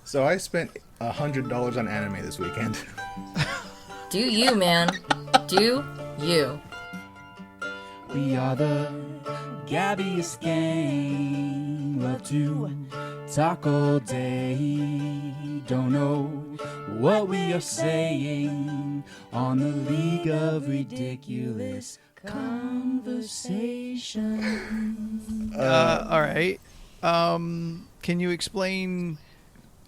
So I spent $100 on anime this weekend. Do you, man? Do you? We are the Gabbiest Gang. Love to talk all day. Don't know what we are saying on the League of Ridiculous Conversation. All right. Can you explain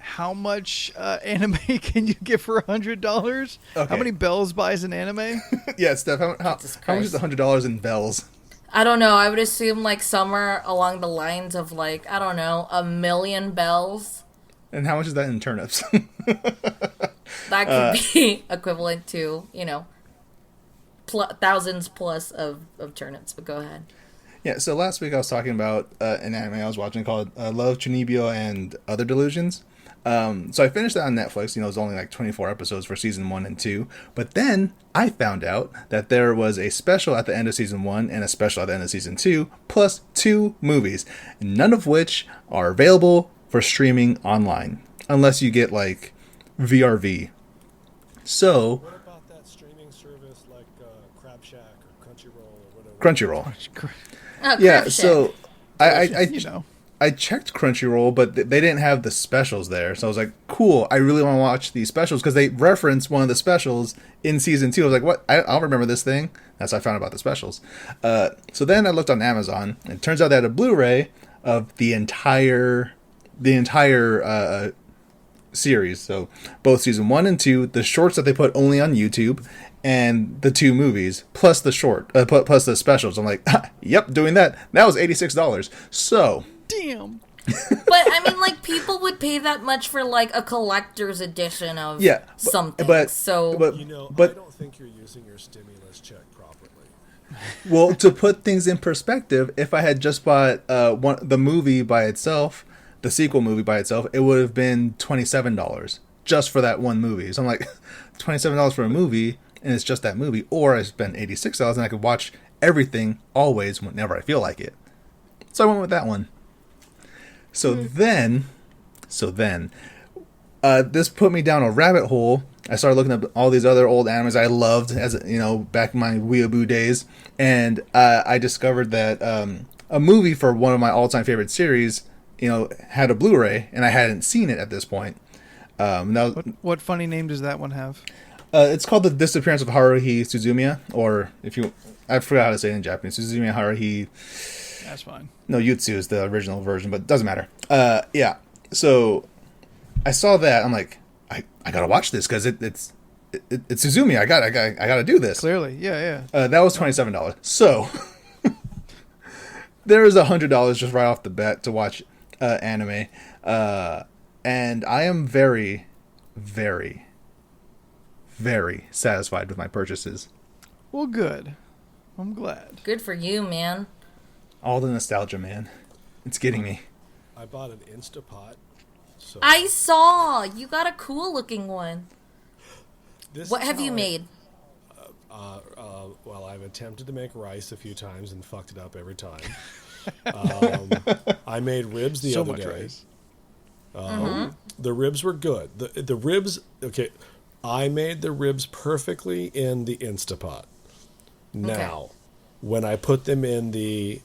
how much anime can you get for $100? Okay. How many bells buys an anime? Yeah, Steph, how much is $100 in bells? I don't know. I would assume like somewhere along the lines of like, I don't know, 1,000,000 bells. And how much is that in turnips? That could be equivalent to, thousands plus of turnips, but go ahead. Yeah, so last week I was talking about an anime I was watching called Love, Chunibyo, and Other Delusions. So I finished that on Netflix. It was only like 24 episodes for season 1 and 2. But then I found out that there was a special at the end of season 1 and a special at the end of season 2, plus 2 movies, none of which are available for streaming online, unless you get like VRV. So What about that streaming service like Crab Shack or Crunchyroll or whatever? Crunchyroll. Oh, Yeah, crap so I I checked Crunchyroll, but they didn't have the specials there. So I was like, cool, I really want to watch these specials because they referenced one of the specials in season 2. I was like, what? I'll remember this thing. That's how I found out about the specials. So then I looked on Amazon, and it turns out they had a Blu-ray of the entire series. So both season 1 and 2, the shorts that they put only on YouTube, and the 2 movies, plus the plus the specials. I'm like, yep, doing that. That was $86. So... Damn. But I mean, like, people would pay that much for like a collector's edition of something. I I don't think you're using your stimulus check properly. Well, to put things in perspective, if I had just bought the movie by itself, the sequel movie by itself, it would have been $27 just for that one movie. So I'm like, $27 for a movie, and it's just that movie. Or I spend $86 and I could watch everything always whenever I feel like it. So I went with that one. So then, this put me down a rabbit hole. I started looking up all these other old animes I loved, as back in my weeaboo days, and I discovered that a movie for one of my all-time favorite series, had a Blu-ray, and I hadn't seen it at this point. What funny name does that one have? It's called The Disappearance of Haruhi Suzumiya, or I forgot how to say it in Japanese. Suzumiya Haruhi. That's fine. No, Yutsu is the original version, but it doesn't matter. Yeah. So I saw that. I'm like, I gotta watch this because it's Suzumiya. I gotta do this. Clearly, yeah. That was $27. So there is $100 just right off the bat to watch anime, and I am very, very, very satisfied with my purchases. Well, good. I'm glad. Good for you, man. All the nostalgia, man. It's getting me. I bought an Instapot. So I saw you got a cool looking one. What have you made? Well, I've attempted to make rice a few times and fucked it up every time. I made ribs the other day. Rice. The ribs were good. The ribs, okay. I made the ribs perfectly in the Instapot. Now, when I put them in the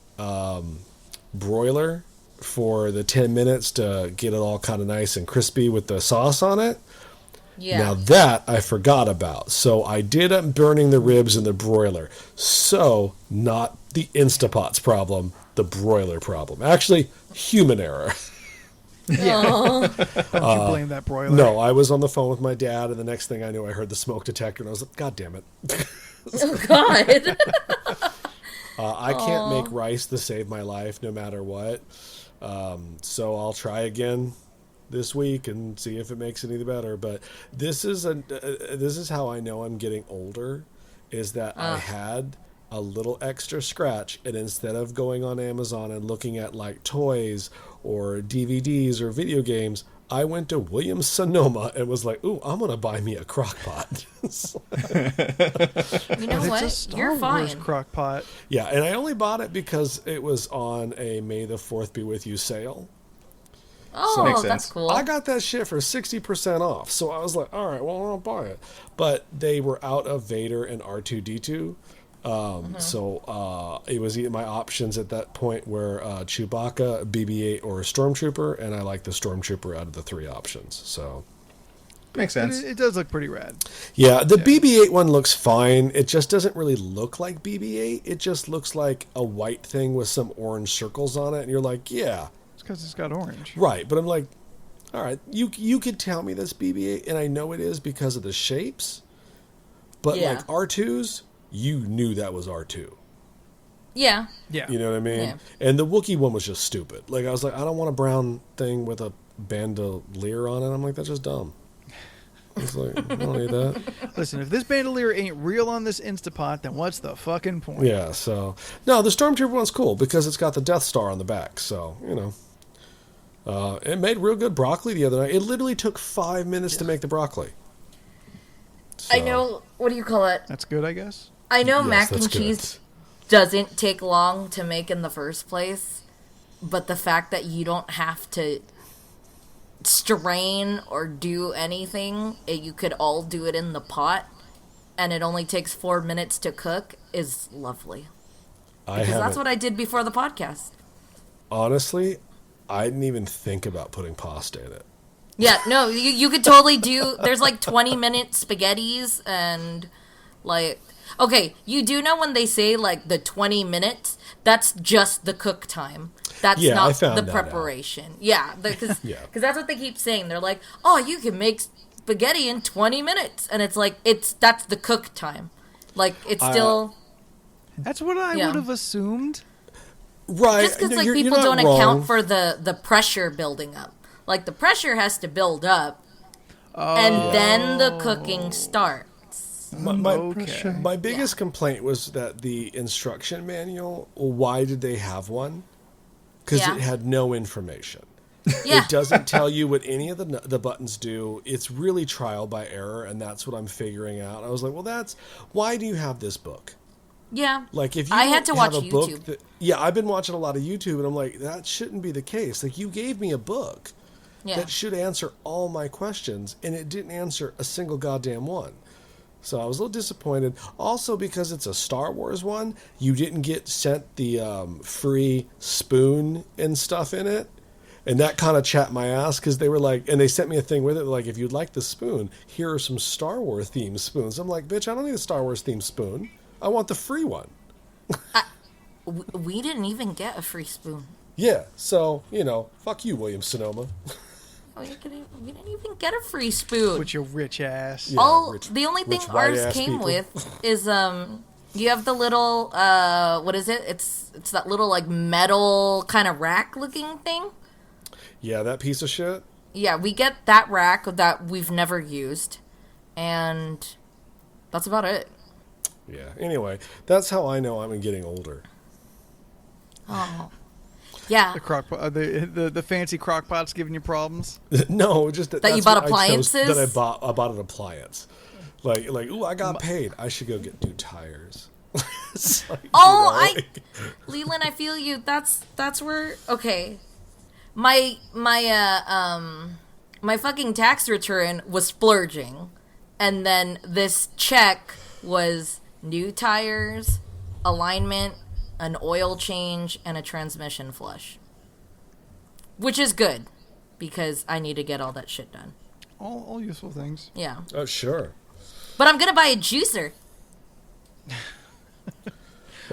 broiler for the 10 minutes to get it all kind of nice and crispy with the sauce on it. Yeah. Now that I forgot about. So I did up burning the ribs in the broiler. So not the Instapot's problem, the broiler problem. Actually, human error. Don't you blame that broiler? No, I was on the phone with my dad, and the next thing I knew, I heard the smoke detector, and I was like, God damn it. Oh, God. I can't make rice to save my life no matter what. So I'll try again this week and see if it makes it any better. But this is how I know I'm getting older, is that I had a little extra scratch, and instead of going on Amazon and looking at like toys or DVDs or video games, I went to Williams Sonoma and was like, ooh, I'm going to buy me a crock pot. You know what? You're fine. Crock pot. Yeah, and I only bought it because it was on a May the 4th be with you sale. Oh, Makes that's sense. cool. I got that shit for 60% off. So I was like, all right, well, I'll buy it. But they were out of Vader and R2-D2. So it was my options at that point were Chewbacca, BB-8, or Stormtrooper, and I like the Stormtrooper out of the 3 options. So Makes sense. It does look pretty rad. yeah, the BB-8 one looks fine. It just doesn't really look like BB-8. It just looks like a white thing with some orange circles on it, and you're like, yeah, It's because it's got orange. right. But I'm like, all right, you could tell me that's BB-8, and I know it is because of the shapes. But Yeah. like R2's, you knew that was R2. Yeah. Yeah. You know what I mean? Yeah. And the Wookiee one was just stupid. Like, I was like, I don't want a brown thing with a bandolier on it. I'm like, that's just dumb. It's like, I don't need that. Listen, if this bandolier ain't real on this Instapot, then what's the fucking point? Yeah, so. No, the Stormtrooper one's cool because it's got the Death Star on the back. So, you know. It made real good broccoli the other night. It literally took 5 minutes to make the broccoli. I So, know, what do you call it? That's good, I guess. I know yes, mac that's and good. cheese doesn't take long to make in the first place, but the fact that you don't have to strain or do anything, you could all do it in the pot, and it only takes 4 minutes to cook is lovely. Because that's what I did before the podcast. Honestly, I didn't even think about putting pasta in it. Yeah, no, you could totally do, there's like 20-minute spaghettis and like, okay, you do know when they say like the 20 minutes, that's just the cook time. That's Yeah, I not found the that preparation. Yeah, because Yeah. that's what they keep saying. They're like, oh, you can make spaghetti in 20 minutes. And it's like, that's the cook time. Like, it's still, That's what I Yeah. would have assumed. Right. just because no, like you're people not don't wrong. account for the pressure building up. Like, the pressure has to build up, and then the cooking starts. Okay. My biggest complaint was that the instruction manual, why did they have one? Because Yeah. it had no information. Yeah. It doesn't tell you what any of the buttons do. It's really trial by error, and that's what I'm figuring out. I was like, well, why do you have this book? Yeah. Like, if you I had don't to watch have a book YouTube. yeah, I've been watching a lot of YouTube, and I'm like, that shouldn't be the case. Like, you gave me a book Yeah. that should answer all my questions, and it didn't answer a single goddamn one. So I was a little disappointed. Also, because it's a Star Wars one, you didn't get sent the free spoon and stuff in it. And that kind of chapped my ass because they were like, and they sent me a thing with it, like, if you'd like the spoon, here are some Star Wars themed spoons. I'm like, bitch, I don't need a Star Wars themed spoon. I want the free one. We didn't even get a free spoon. Yeah, so, fuck you, William Sonoma. We didn't even get a free spoon. With your rich ass. Yeah. The only thing rich ours white-ass came people. with is you have the little what is it? It's that little like metal kind of rack looking thing. Yeah, that piece of shit. Yeah, we get that rack that we've never used, and that's about it. Yeah, anyway, that's how I know I'm getting older. Oh, yeah. The crock pot, the fancy crock pot's giving you problems. No, just That that's you bought what I chose- appliances? That I bought an appliance. Like, ooh, I got paid. I should go get new tires. It's like, Oh, Leland, I feel you. That's where okay. My fucking tax return was splurging, and then this check was new tires, alignment, an oil change, and a transmission flush. Which is good, because I need to get all that shit done. All useful things. Yeah. Oh, sure. But I'm gonna buy a juicer.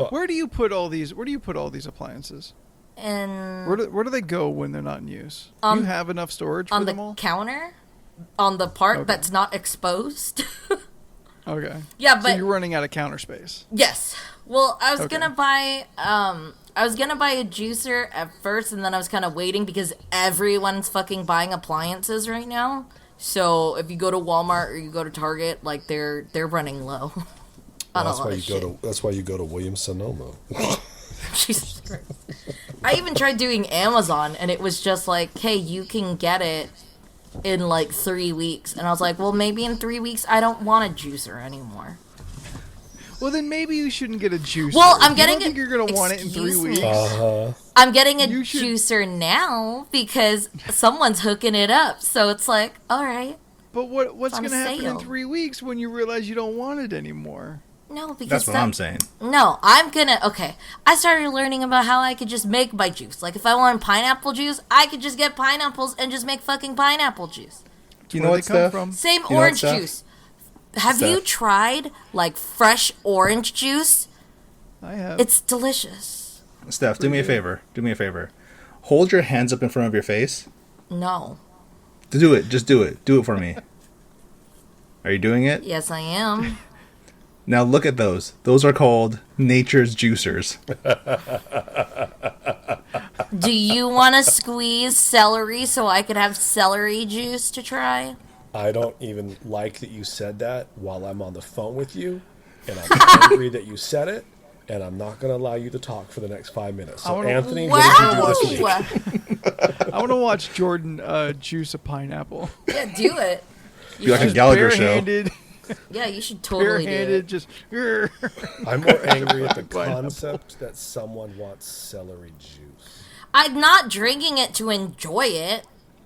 Where do you put all these appliances? And Where do they go when they're not in use? Do you have enough storage for on them the all? counter, on the part Okay. that's not exposed. Okay. Yeah, So but you're running out of counter space. yes. Well, I was Okay. gonna buy a juicer at first, and then I was kind of waiting because everyone's fucking buying appliances right now. So if you go to Walmart or you go to Target, like they're running low. on a That's lot why of you shit. go to. That's why you go to William Sonoma. Jesus Christ. I even tried doing Amazon, and it was just like, hey, you can get it in like 3 weeks. And I was like, well, maybe in 3 weeks I don't want a juicer anymore. Well, then maybe you shouldn't get a juicer. Well, I'm getting I don't think you're gonna want it in 3 Excuse me. weeks. I'm getting a You should- juicer now because someone's hooking it up. So it's like, all right. But what's on gonna happen in sale. 3 weeks when you realize you don't want it anymore? No, because That's what I'm saying. No, okay. I started learning about how I could just make my juice. Like if I want pineapple juice, I could just get pineapples and just make fucking pineapple juice. You know Where what, they come Steph? from? Same You know what, orange Steph? juice. Have you Steph. tried like fresh orange juice? I have. It's delicious. Steph, do me a favor. Do me a favor. Hold your hands up in front of your face. No. Do it. Just do it. Do it for me. Are you doing it? Yes, I am. Now look at those. Those are called nature's juicers. Do you want to squeeze celery so I could have celery juice to try? I don't even like that you said that while I'm on the phone with you, and I'm angry that you said it, and I'm not going to allow you to talk for the next 5 minutes. So, wanna- Anthony, what did you do this week? Wow! I want to watch Jordan juice a pineapple. Yeah, do it. Be like a Just Gallagher show. barehanded, Yeah, you should totally do barehanded, it. just. I'm more angry at the Pineapple. concept that someone wants celery juice. I'm not drinking it to enjoy it.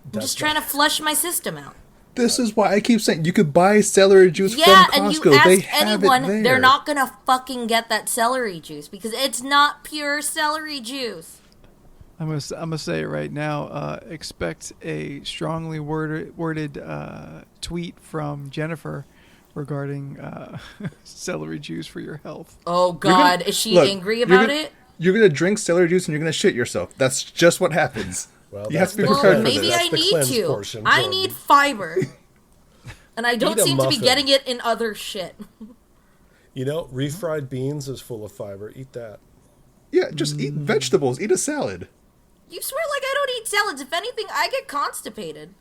I'm That's just trying to flush my system out. This is why I keep saying you could buy celery juice Yeah, from and you Costco. They ask have anyone, it there. they're not gonna fucking get that celery juice because it's not pure celery juice. I'm gonna say it right now. Expect a strongly worded tweet from Jennifer regarding celery juice for your health. Oh You're gonna- God, is she look, angry you're about gonna- it? You're gonna drink celery juice and you're gonna shit yourself. That's just what happens. Well, You have to be Well, prepared for maybe this. I That's the need cleanse to. portion, I Jordan. need fiber, and I don't Eat a seem to be muffin. getting it in other shit. You know, refried beans is full of fiber. Eat that. Yeah, just eat vegetables. Eat a salad. You swear like I don't eat salads. If anything, I get constipated.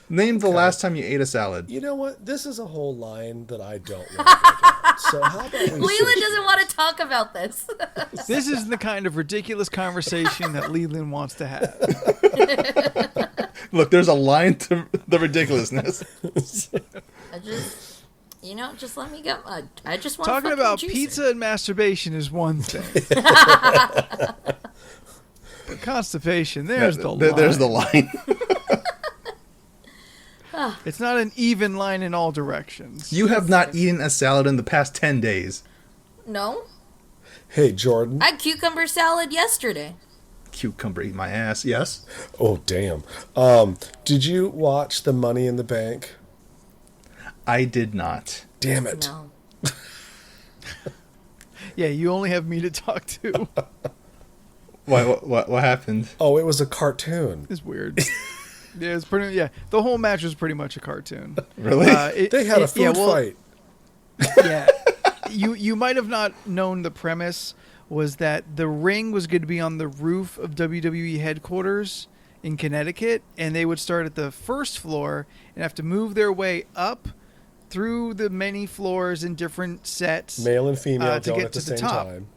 Name the last time you ate a salad. You know what? This is a whole line that I don't want to go down. So how about we Leland switch? doesn't want to talk about this. This is the kind of ridiculous conversation that Leland wants to have. Look, there's a line to the ridiculousness. I just, just let me go. I just want Talking about pizza and masturbation is one thing. But constipation, there's the line. There's the line. It's not an even line in all directions. You have not eaten a salad in the past 10 days. No, Hey, Jordan. I had cucumber salad yesterday. Cucumber eat my ass, yes. Oh, damn. Did you watch The Money in the Bank? I did not. Damn it. No. Yeah, you only have me to talk to. What happened? Oh, it was a cartoon. It's weird. Yeah, it's pretty. Yeah, the whole match was pretty much a cartoon. Really? They had a food fight. Yeah, you might have not known the premise was that the ring was going to be on the roof of WWE headquarters in Connecticut, and they would start at the first floor and have to move their way up through the many floors in different sets. Male and female to going get at the to the same top. time.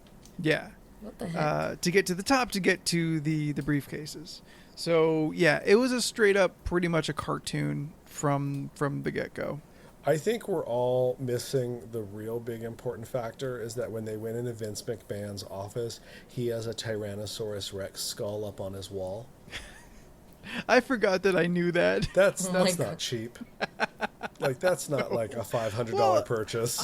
Yeah. What the heck? To get to the top, to get to the briefcases. So yeah, it was a straight up, pretty much a cartoon from the get go. I think we're all missing the real big important factor is that when they went into Vince McMahon's office, he has a Tyrannosaurus Rex skull up on his wall. I forgot that I knew that. That's Oh my not God. cheap. Like that's not like a $500 Well, purchase.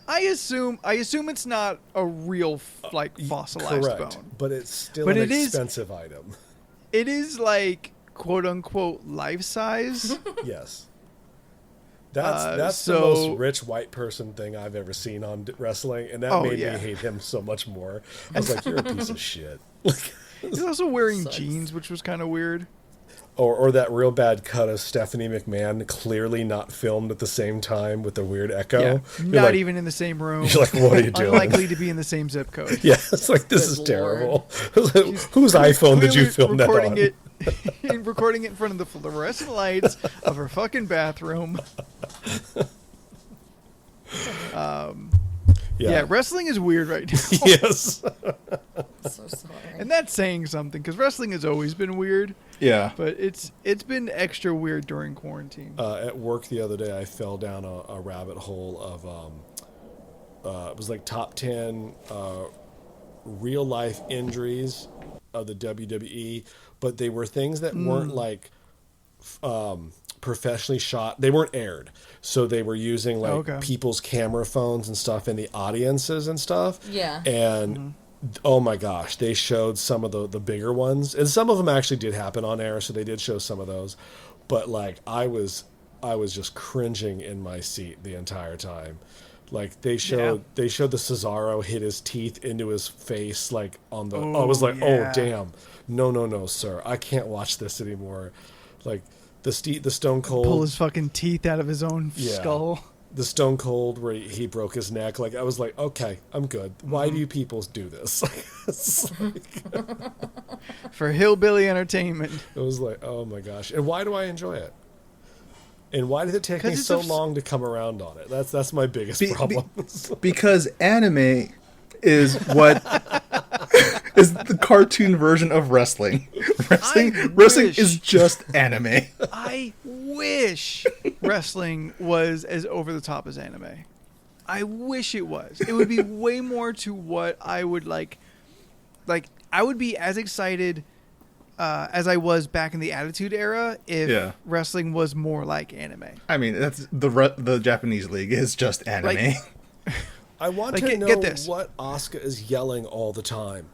I assume it's not a real fossilized Correct, bone. but it's still But an it is- expensive item. It is like quote unquote life size. Yes. That's so- the most rich white person thing I've ever seen on wrestling, and that Oh, made yeah. me hate him so much more. I was like, "You're a piece of shit." He's also wearing Sucks. jeans, which was kind of weird. Or that real bad cut of Stephanie McMahon clearly not filmed at the same time with the weird echo. Yeah, You're not like- even in the same room. You're like, what are you doing? Unlikely to be in the same zip code. Yeah, it's like this is Good terrible. Whose iPhone did you Clearly film that recording on? it, recording it in front of the fluorescent lights of her fucking bathroom. Yeah, wrestling is weird right now. Yes. So sorry. And that's saying something, because wrestling has always been weird, Yeah. but it's been extra weird during quarantine. At work the other day, I fell down a rabbit hole of it was like top 10 real life injuries of the WWE, but they were things that weren't like professionally shot. They weren't aired, so they were using like people's camera phones and stuff in the audiences and stuff. Yeah. And oh my gosh, they showed some of the bigger ones, and some of them actually did happen on air, so they did show some of those. But like I was just cringing in my seat the entire time. Like they showed the Cesaro hit his teeth into his face, like on the. I was like, oh damn, no, sir, I can't watch this anymore. Like the Stone Cold pull his fucking teeth out of his own skull. The Stone Cold where he broke his neck. Like I was like, okay, I'm good. Why do you people do this? For hillbilly entertainment. It was like, oh my gosh, and why do I enjoy it? And why did it take me so long to come around on it? That's my biggest problem. Because anime is what is the cartoon version of wrestling. Wrestling is just anime. I wish wrestling was as over the top as anime. I wish it was. It would be way more to what I would like. Like I would be as excited as I was back in the Attitude Era if wrestling was more like anime. I mean, that's the Japanese league is just anime. Like, I want to know what Asuka is yelling all the time.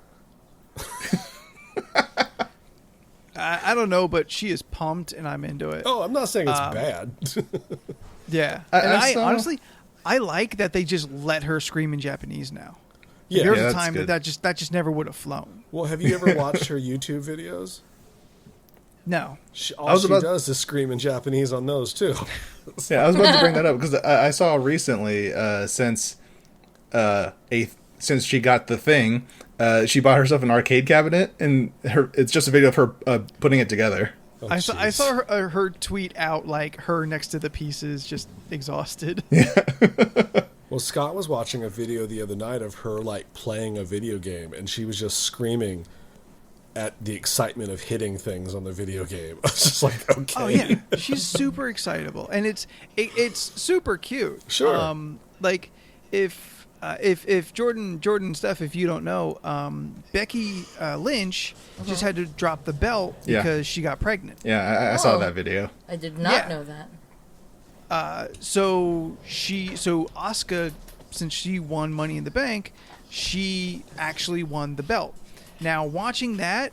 I don't know, but she is pumped, and I'm into it. Oh, I'm not saying it's bad. Yeah, and I honestly, I like that they just let her scream in Japanese now. Yeah, there was a time that just never would have flown. Well, have you ever watched her YouTube videos? No. All she does is scream in Japanese on those too. Yeah, I was about to bring that up because I saw recently since she got the thing, she bought herself an arcade cabinet, and it's just a video of her putting it together. Oh, I saw her tweet out like her next to the pieces, just exhausted. Yeah. Well, Scott was watching a video the other night of her like playing a video game, and she was just screaming at the excitement of hitting things on the video game. I was just like, okay. Oh yeah, she's super excitable, and it's super cute. Sure. Like if Jordan Steph, if you don't know, Becky Lynch just had to drop the belt because she got pregnant. Yeah, I saw that video. I did not know that. So Asuka, since she won Money in the Bank, she actually won the belt. Now, watching that,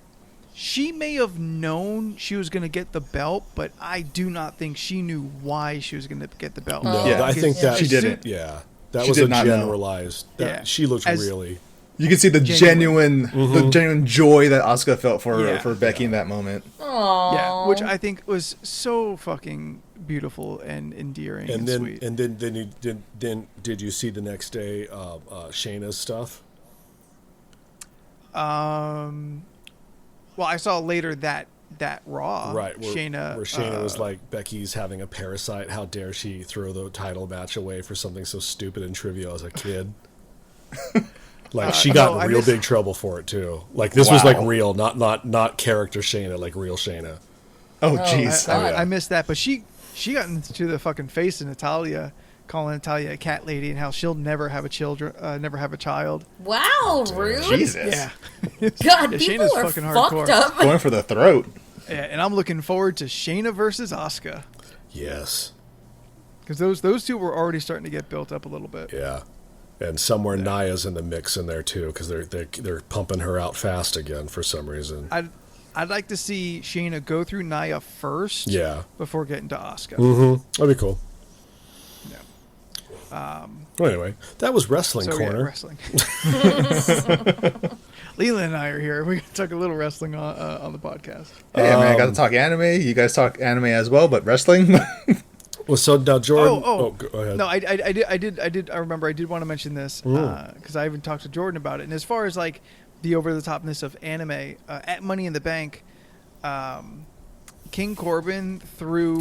she may have known she was going to get the belt, but I do not think she knew why she was going to get the belt. No, I think that she didn't. Yeah, that was a generalized. She looked really. You can see the genuine joy that Asuka felt for Becky in that moment. Aww. Yeah, which I think was so fucking beautiful and endearing and sweet. And then did you see the next day Shayna's stuff? Well, I saw later that Raw, right? Where Shayna was like, Becky's having a parasite. How dare she throw the title match away for something so stupid and trivial as a kid? Like she got in real big trouble for it too. Like this was like real, not character Shayna, like real Shayna. Oh jeez, I missed that, but she got into the fucking face of Natalya, calling Natalya a cat lady and how she'll never have a child. Wow, rude. Jesus. Yeah. God, yeah, people Shayna's are fucking fucked hardcore. up. Going for the throat. Yeah, and I'm looking forward to Shayna versus Asuka. Yes. Because those two were already starting to get built up a little bit. Yeah. And somewhere Nia's in the mix in there too, because they're pumping her out fast again for some reason. I'd like to see Shayna go through Nia first, before getting to Asuka. Mm-hmm. That'd be cool. Yeah. Well, anyway, that was Wrestling Corner. Yeah, wrestling. Leland and I are here. We talk a little wrestling on the podcast. Hey, man, I got to talk anime. You guys talk anime as well, but wrestling. Well, so now Jordan. Go ahead. No, I did. I remember I did want to mention this because I even talked to Jordan about it. And as far as like the over the topness of anime, at Money in the Bank, King Corbin threw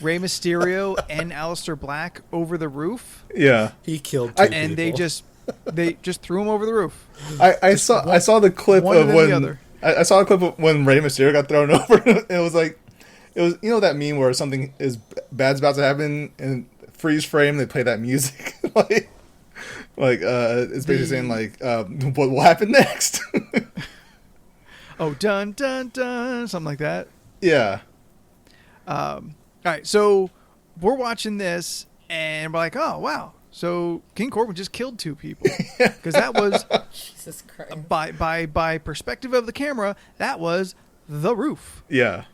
Rey Mysterio and Aleister Black over the roof. Yeah, he killed two and people. they just threw him over the roof. I saw the clip of when I saw a clip of when Rey Mysterio got thrown over. It was like. It was, you know, that meme where something is bad's about to happen and freeze frame, they play that music. Like, Like, it's basically saying like, what will happen next? Oh, dun dun dun, something like that. Yeah. All right, so we're watching this, and we're like, oh wow, so King Corbin just killed 2 people, because that was Jesus Christ. by perspective of the camera, that was the roof. Yeah.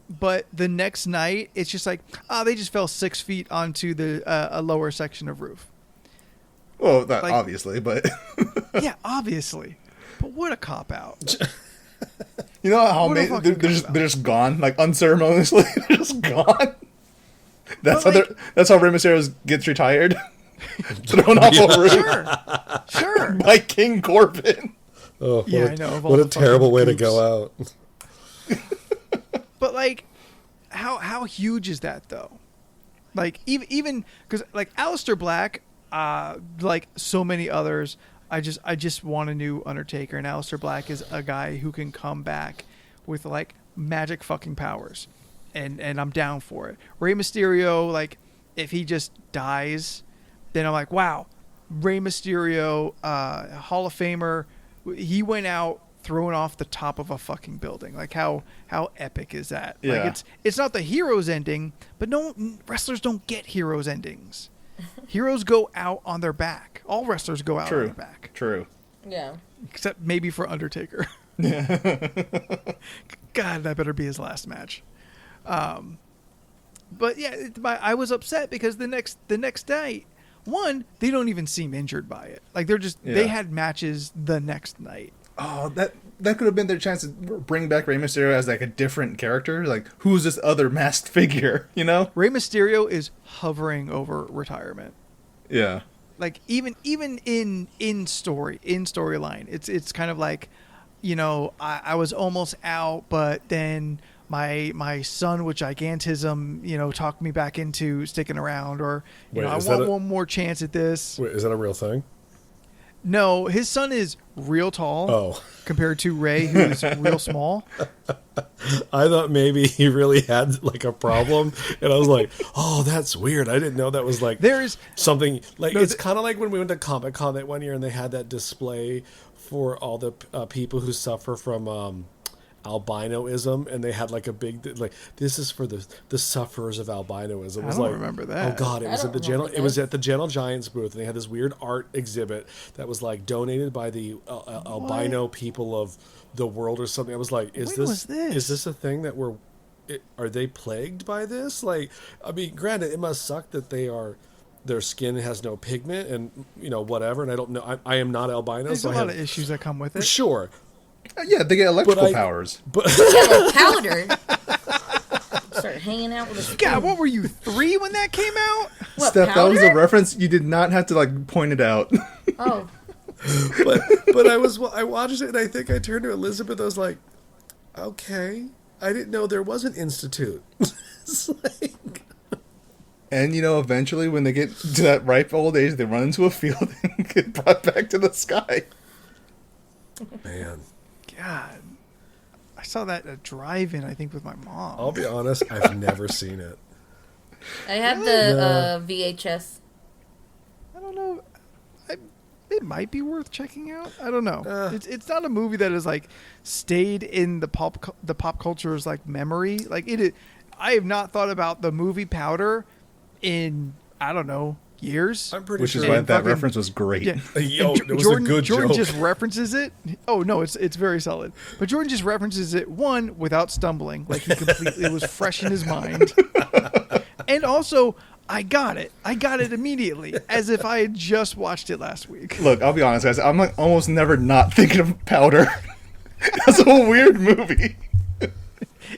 But the next night, it's just like, they just fell 6 feet onto the a lower section of roof. Well, not Like- obviously, but Yeah, obviously. But what a cop out. you know how What a amazing fucking they're just gone, like unceremoniously. They're just gone. That's But, how like- that's how Rey Mysterio gets retired. Thrown off a roof Sure. by King Corbin. Oh, what Yeah, a, I know, of all what a the terrible fucking way to goops. go out. But like, how huge is that though? Like even because like Aleister Black, like so many others, I just want a new Undertaker, and Aleister Black is a guy who can come back with like magic fucking powers, and I'm down for it. Rey Mysterio, like if he just dies, then I'm like, wow, Rey Mysterio, Hall of Famer, he went out thrown off the top of a fucking building. Like how epic is that? Yeah. Like it's not the hero's ending, but no wrestlers don't get heroes endings. Heroes go out on their back. All wrestlers go out on True. their back, True. Yeah. except maybe for Undertaker. God, that better be his last match. But yeah, I was upset because the next day, one, they don't even seem injured by it. Like they Yeah. had matches the next night. Oh, that could have been their chance to bring back Rey Mysterio as like a different character. Like, who's this other masked figure? You know? Rey Mysterio is hovering over retirement. Yeah. Like even in storyline, it's kind of like, you know, I was almost out, but then my son with gigantism, you know, talked me back into sticking around, or you Wait, know, I is want that a- one more chance at this. Wait, is that a real thing? No, his son is real tall Oh, compared to Ray, who's real small. I thought maybe he really had like a problem, and I was like, "Oh, that's weird. I didn't know that was like There's something like No, it's kind of like when we went to Comic Con that one year and they had that display for all the people who suffer from albinoism, and they had like a big like this is for the sufferers of albinoism. It was don't like, remember that. Oh God, it I was don't at the Gentle. remember It was this. at the Gentle Giants booth, and they had this weird art exhibit that was like donated by the albino people of the world or something. I was like, When was this? is this a thing that are they plagued by this? Like, I mean, granted, it must suck that their skin has no pigment and, you know, whatever. And I don't know. I am not albino, there's so a I lot have, of issues that come with it. sure. Yeah, they get electrical I- powers. But Yellow powder. Start hanging out with a God, what were you, 3 when that came out? What, Steph, that was a powder? reference you did not have to like point it out. Oh, but I watched it and I think I turned to Elizabeth. I was like, okay, I didn't know there was an institute. It's like, And you know, eventually, when they get to that ripe old age, they run into a field and get brought back to the sky. man, God, I saw that at a drive-in, I think, with my mom. I'll be honest, I've never seen it. I have the VHS. I don't know. It might be worth checking out. I don't know. It's not a movie that has like stayed in the pop culture's like memory. Like it is, I have not thought about the movie Powder in, I don't know, years. I'm pretty Which sure. is why And that fucking- reference was great. Yeah. Yo, And it was a good Jordan joke. just references it. Oh no, it's very solid. But Jordan just references it, one, without stumbling, like he completely it was fresh in his mind, and also I got it immediately, as if I had just watched it last week. Look, I'll be honest, guys. I'm like almost never not thinking of Powder. That's a weird movie.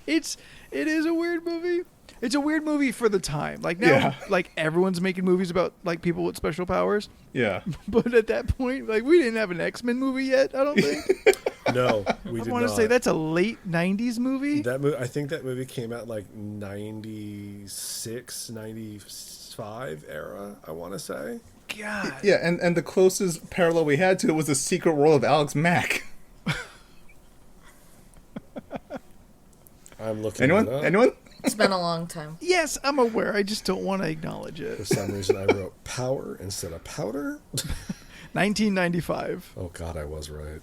It is a weird movie. It's a weird movie for the time. Like now, Yeah. like everyone's making movies about like people with special powers. Yeah. But at that point, like we didn't have an X-Men movie yet. I don't think. No, we I did want to not. say that's a late '90s movie. That movie, I think that movie came out like 96, 95 era, I want to say. God. Yeah, and the closest parallel we had to it was the Secret World of Alex Mack. I'm looking Anyone? it up. Anyone? It's been a long time. Yes, I'm aware. I just don't want to acknowledge For it. some reason, I wrote power instead of powder. 1995. Oh, God, I was right.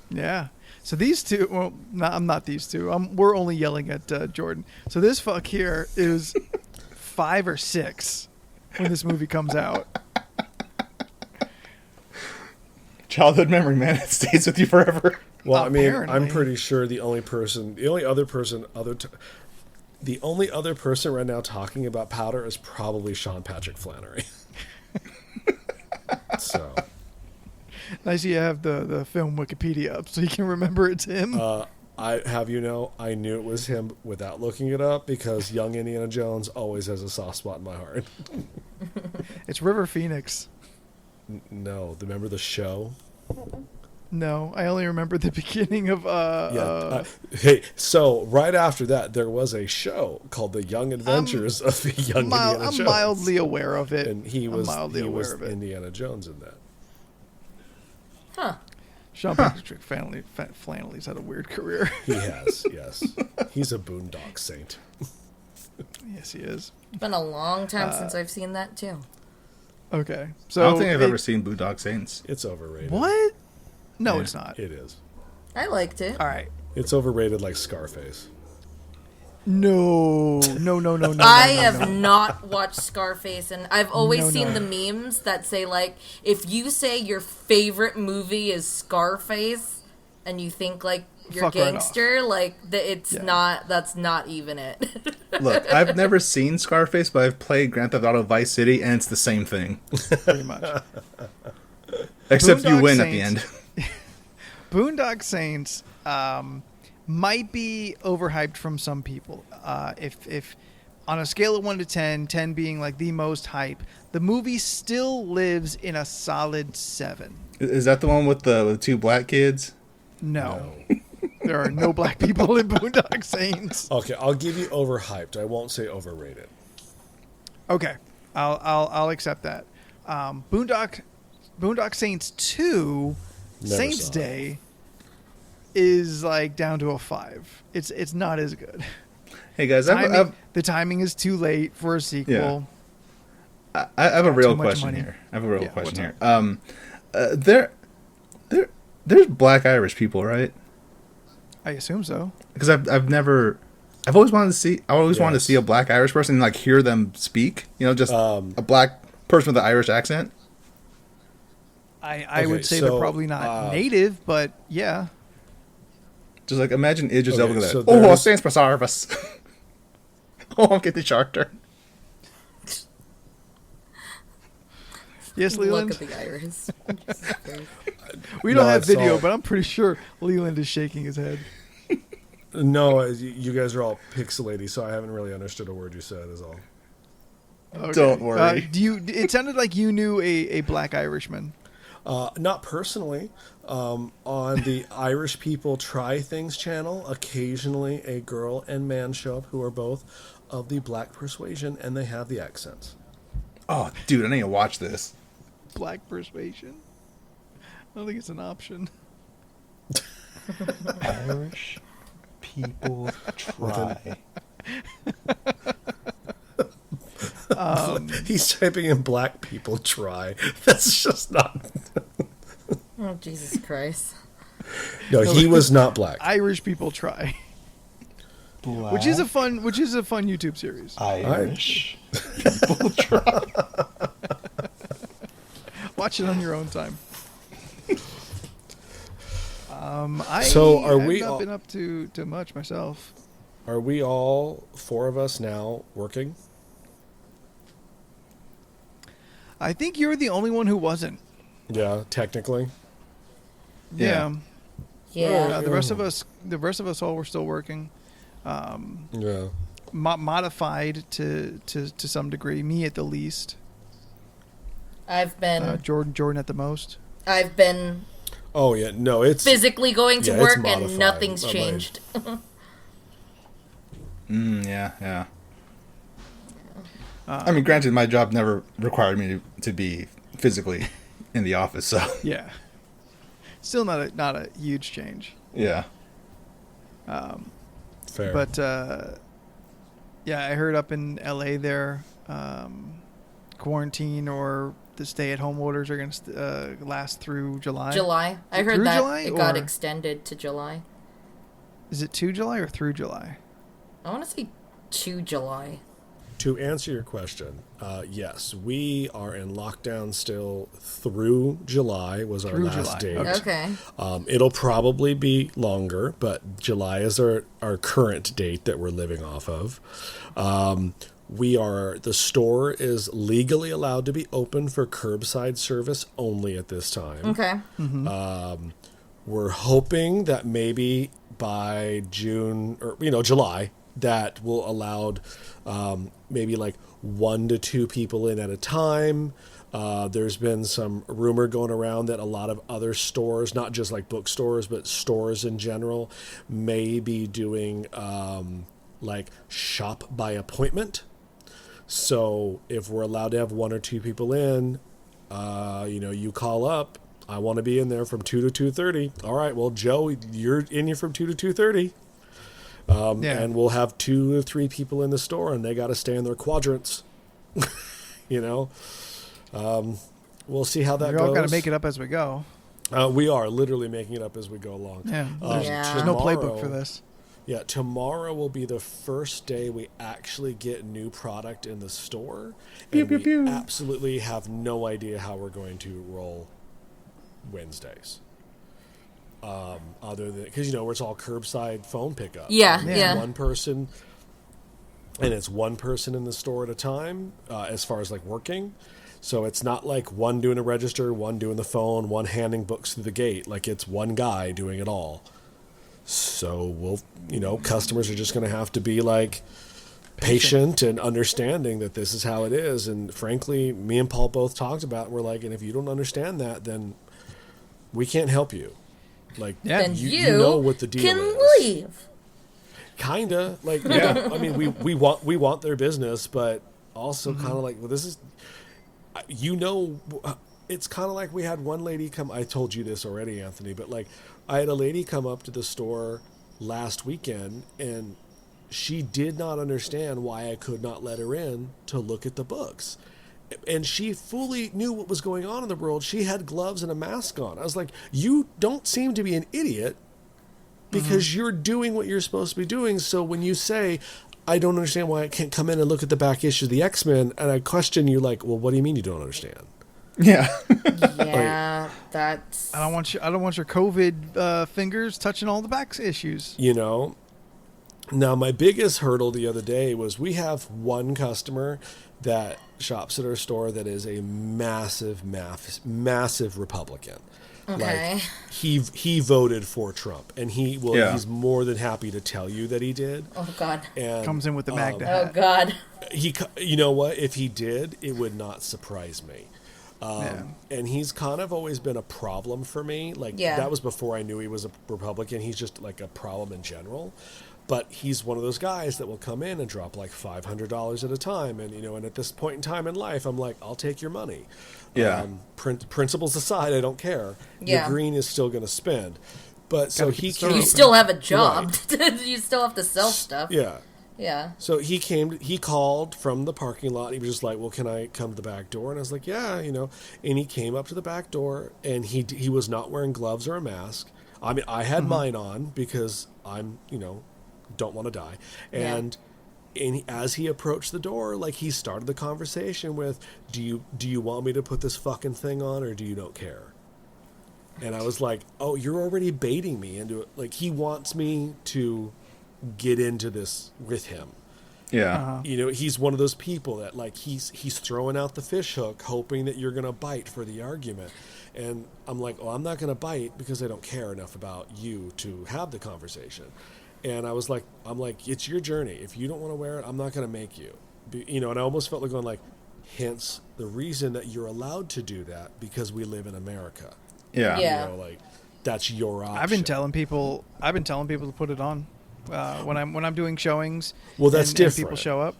Yeah. So these two, well, I'm not these two. We're only yelling at Jordan. So this fuck here is 5 or 6 when this movie comes out. Childhood memory, man. It stays with you forever. Well, I mean, Apparently. I'm pretty sure the only other person right now talking about powder is probably Sean Patrick Flannery. So, Nice you have the film Wikipedia up so you can remember it's him. I knew it was him without looking it up because young Indiana Jones always has a soft spot in my heart. It's River Phoenix. No, remember the show? No, I only remember the beginning of Hey, so right after that, there was a show called The Young Adventures of the Young Indiana Jones. I'm mildly aware of it. And he was of it. Indiana Jones in that. Huh. Sean Patrick Flannery's had a weird career. He has, yes. He's a boondock saint. Yes, he is. It's been a long time since I've seen that too. Okay, so I don't think I've ever seen Boondock Saints. It's overrated. What? No, Yeah, it's not. It is. I liked it. All right. It's overrated like Scarface. No. I have not watched Scarface, and I've always No, seen no. the memes that say, like, if you say your favorite movie is Scarface, and you think, like, you're Fuck right gangster, like, it's Yeah. not, that's not even it. Look, I've never seen Scarface, but I've played Grand Theft Auto Vice City, and it's the same thing. Pretty much. Except you Boondock win at the Saints. end. Boondock Saints might be overhyped from some people. If on a scale of 1 to 10, 10 being like the most hype, the movie still lives in a solid 7. Is that the one with the 2 black kids? No. There are no black people in Boondock Saints. Okay, I'll give you overhyped. I won't say overrated. Okay, I'll accept that. Boondock Saints 2, Never Saints saw it. Day, is like down to a 5. It's not as good. Hey guys, The timing is too late for a sequel. I have a real too much question money. here. I have a real Yeah, question what's here. There's black Irish people, right? I assume so. Because I've always wanted to Yes. see a black Irish person and like hear them speak. You know, just a black person with an Irish accent. I Okay, would say so, they're probably not native, but yeah. Just like imagine Idris Okay, Elba going, so "Oh, there's- thanks for service." Oh, I'm getting the shark turn. Yes, Look Leland. at the iris. We don't No, have it's video, all- but I'm pretty sure Leland is shaking his head. No, you guys are all pixelated, so I haven't really understood a word you said. Is all. Okay. Don't worry. It sounded like you knew a black Irishman. Not personally. On the Irish People Try Things channel, occasionally a girl and man show up who are both of the black persuasion, and they have the accents. Oh, dude, I need to watch this. Black persuasion. I don't think it's an option. Irish people try. He's typing in black people try. That's just not. Oh, Jesus Christ. No, he was not black. Irish people try, Black which is a fun YouTube series. Irish people try. Watch it on your own time. So are I've we not all- been up to much myself. Are we all 4 of us now working? I think you're the only one who wasn't. Yeah, technically. Yeah. Yeah. The rest of us all were still working. Yeah. Modified to some degree. Me at the least. I've been Jordan at the most. I've been Oh yeah, no, it's physically going to Yeah, it's work modified. and nothing's I'm like- changed. Yeah. I mean, granted, my job never required me to be physically in the office, so Yeah. Still not a huge change. yeah. fair. But Yeah, I heard up in LA there, quarantine or the stay-at-home orders are going to last through July. July. I heard Through that July, it got or- extended to July. Is it to July or through July? I want to say to July. To answer your question, yes, we are in lockdown still through July was our Through last July, date. Okay. It'll probably be longer, but July is our current date that we're living off of. The store is legally allowed to be open for curbside service only at this time. Okay. We're hoping that maybe by June or July that will allow maybe like 1 to 2 people in at a time. There's been some rumor going around that a lot of other stores, not just like bookstores, but stores in general, may be doing like shop by appointment. So if we're allowed to have 1 or 2 people in, you call up. I want to be in there from 2 to 2:30. All right, well, Joe, you're in here from 2 to 2:30. And we'll have 2 or 3 people in the store, and they got to stay in their quadrants. We'll see how that goes. We're all going to make it up as we go. We are literally making it up as we go along. Yeah. Yeah. There's no playbook for this. Yeah, tomorrow will be the first day we actually get new product in the store. Pew, And pew, we pew. absolutely have no idea how we're going to roll Wednesdays. Other than, because, where it's all curbside phone pickup. Yeah, And yeah. One person, and it's one person in the store at a time, as far as like working. So it's not like one doing a register, one doing the phone, one handing books through the gate. Like it's one guy doing it all. So customers are just going to have to be like patient and understanding that this is how it is. And frankly, me and Paul both talked about it. We're like, and if you don't understand that, then we can't help you. Like, Yeah. Then you know what the deal can is. leave. Kinda like, yeah. I mean, we want their business, but also kind of like, well, this is, it's kind of like we had one lady come. I told you this already, Anthony, but like, I had a lady come up to the store last weekend, and she did not understand why I could not let her in to look at the books. And she fully knew what was going on in the world. She had gloves and a mask on. I was like, you don't seem to be an idiot because you're doing what you're supposed to be doing. So when you say, I don't understand why I can't come in and look at the back issue of the X-Men, and I question you like, well, what do you mean you don't understand? Yeah. Yeah, that's. I don't want your COVID fingers touching all the back issues. Now, my biggest hurdle the other day was we have one customer that shops at our store that is a massive Republican. Okay. Like he voted for Trump, and he's more than happy to tell you that he did. Oh God. And Comes in with the Magda Oh hat. God. you know what? If he did, it would not surprise me. And he's kind of always been a problem for me. Like that was before I knew he was a Republican. He's just like a problem in general. But he's one of those guys that will come in and drop like $500 at a time. And, and at this point in time in life, I'm like, I'll take your money. Yeah. Principles aside, I don't care. Yeah. Your green is still going to spend. But so he store came. You still have a job. You still have to sell stuff. Yeah. Yeah. So he called from the parking lot. He was just like, well, can I come to the back door? And I was like, yeah, and he came up to the back door, and he was not wearing gloves or a mask. I mean, I had mine on because I'm, don't want to die. And as he approached the door, like he started the conversation with, do you want me to put this fucking thing on, or do you don't care? And I was like, oh, you're already baiting me into it. Like, he wants me to get into this with him. Yeah. He's one of those people that like he's throwing out the fish hook hoping that you're going to bite for the argument. And I'm like, oh, I'm not going to bite because I don't care enough about you to have the conversation. And I'm like, it's your journey. If you don't want to wear it, I'm not going to make you. And I almost felt like going like, hence the reason that you're allowed to do that, because we live in America. Yeah. Yeah. Like that's your option. I've been telling people to put it on when I'm doing showings. Well, that's and different. people show up.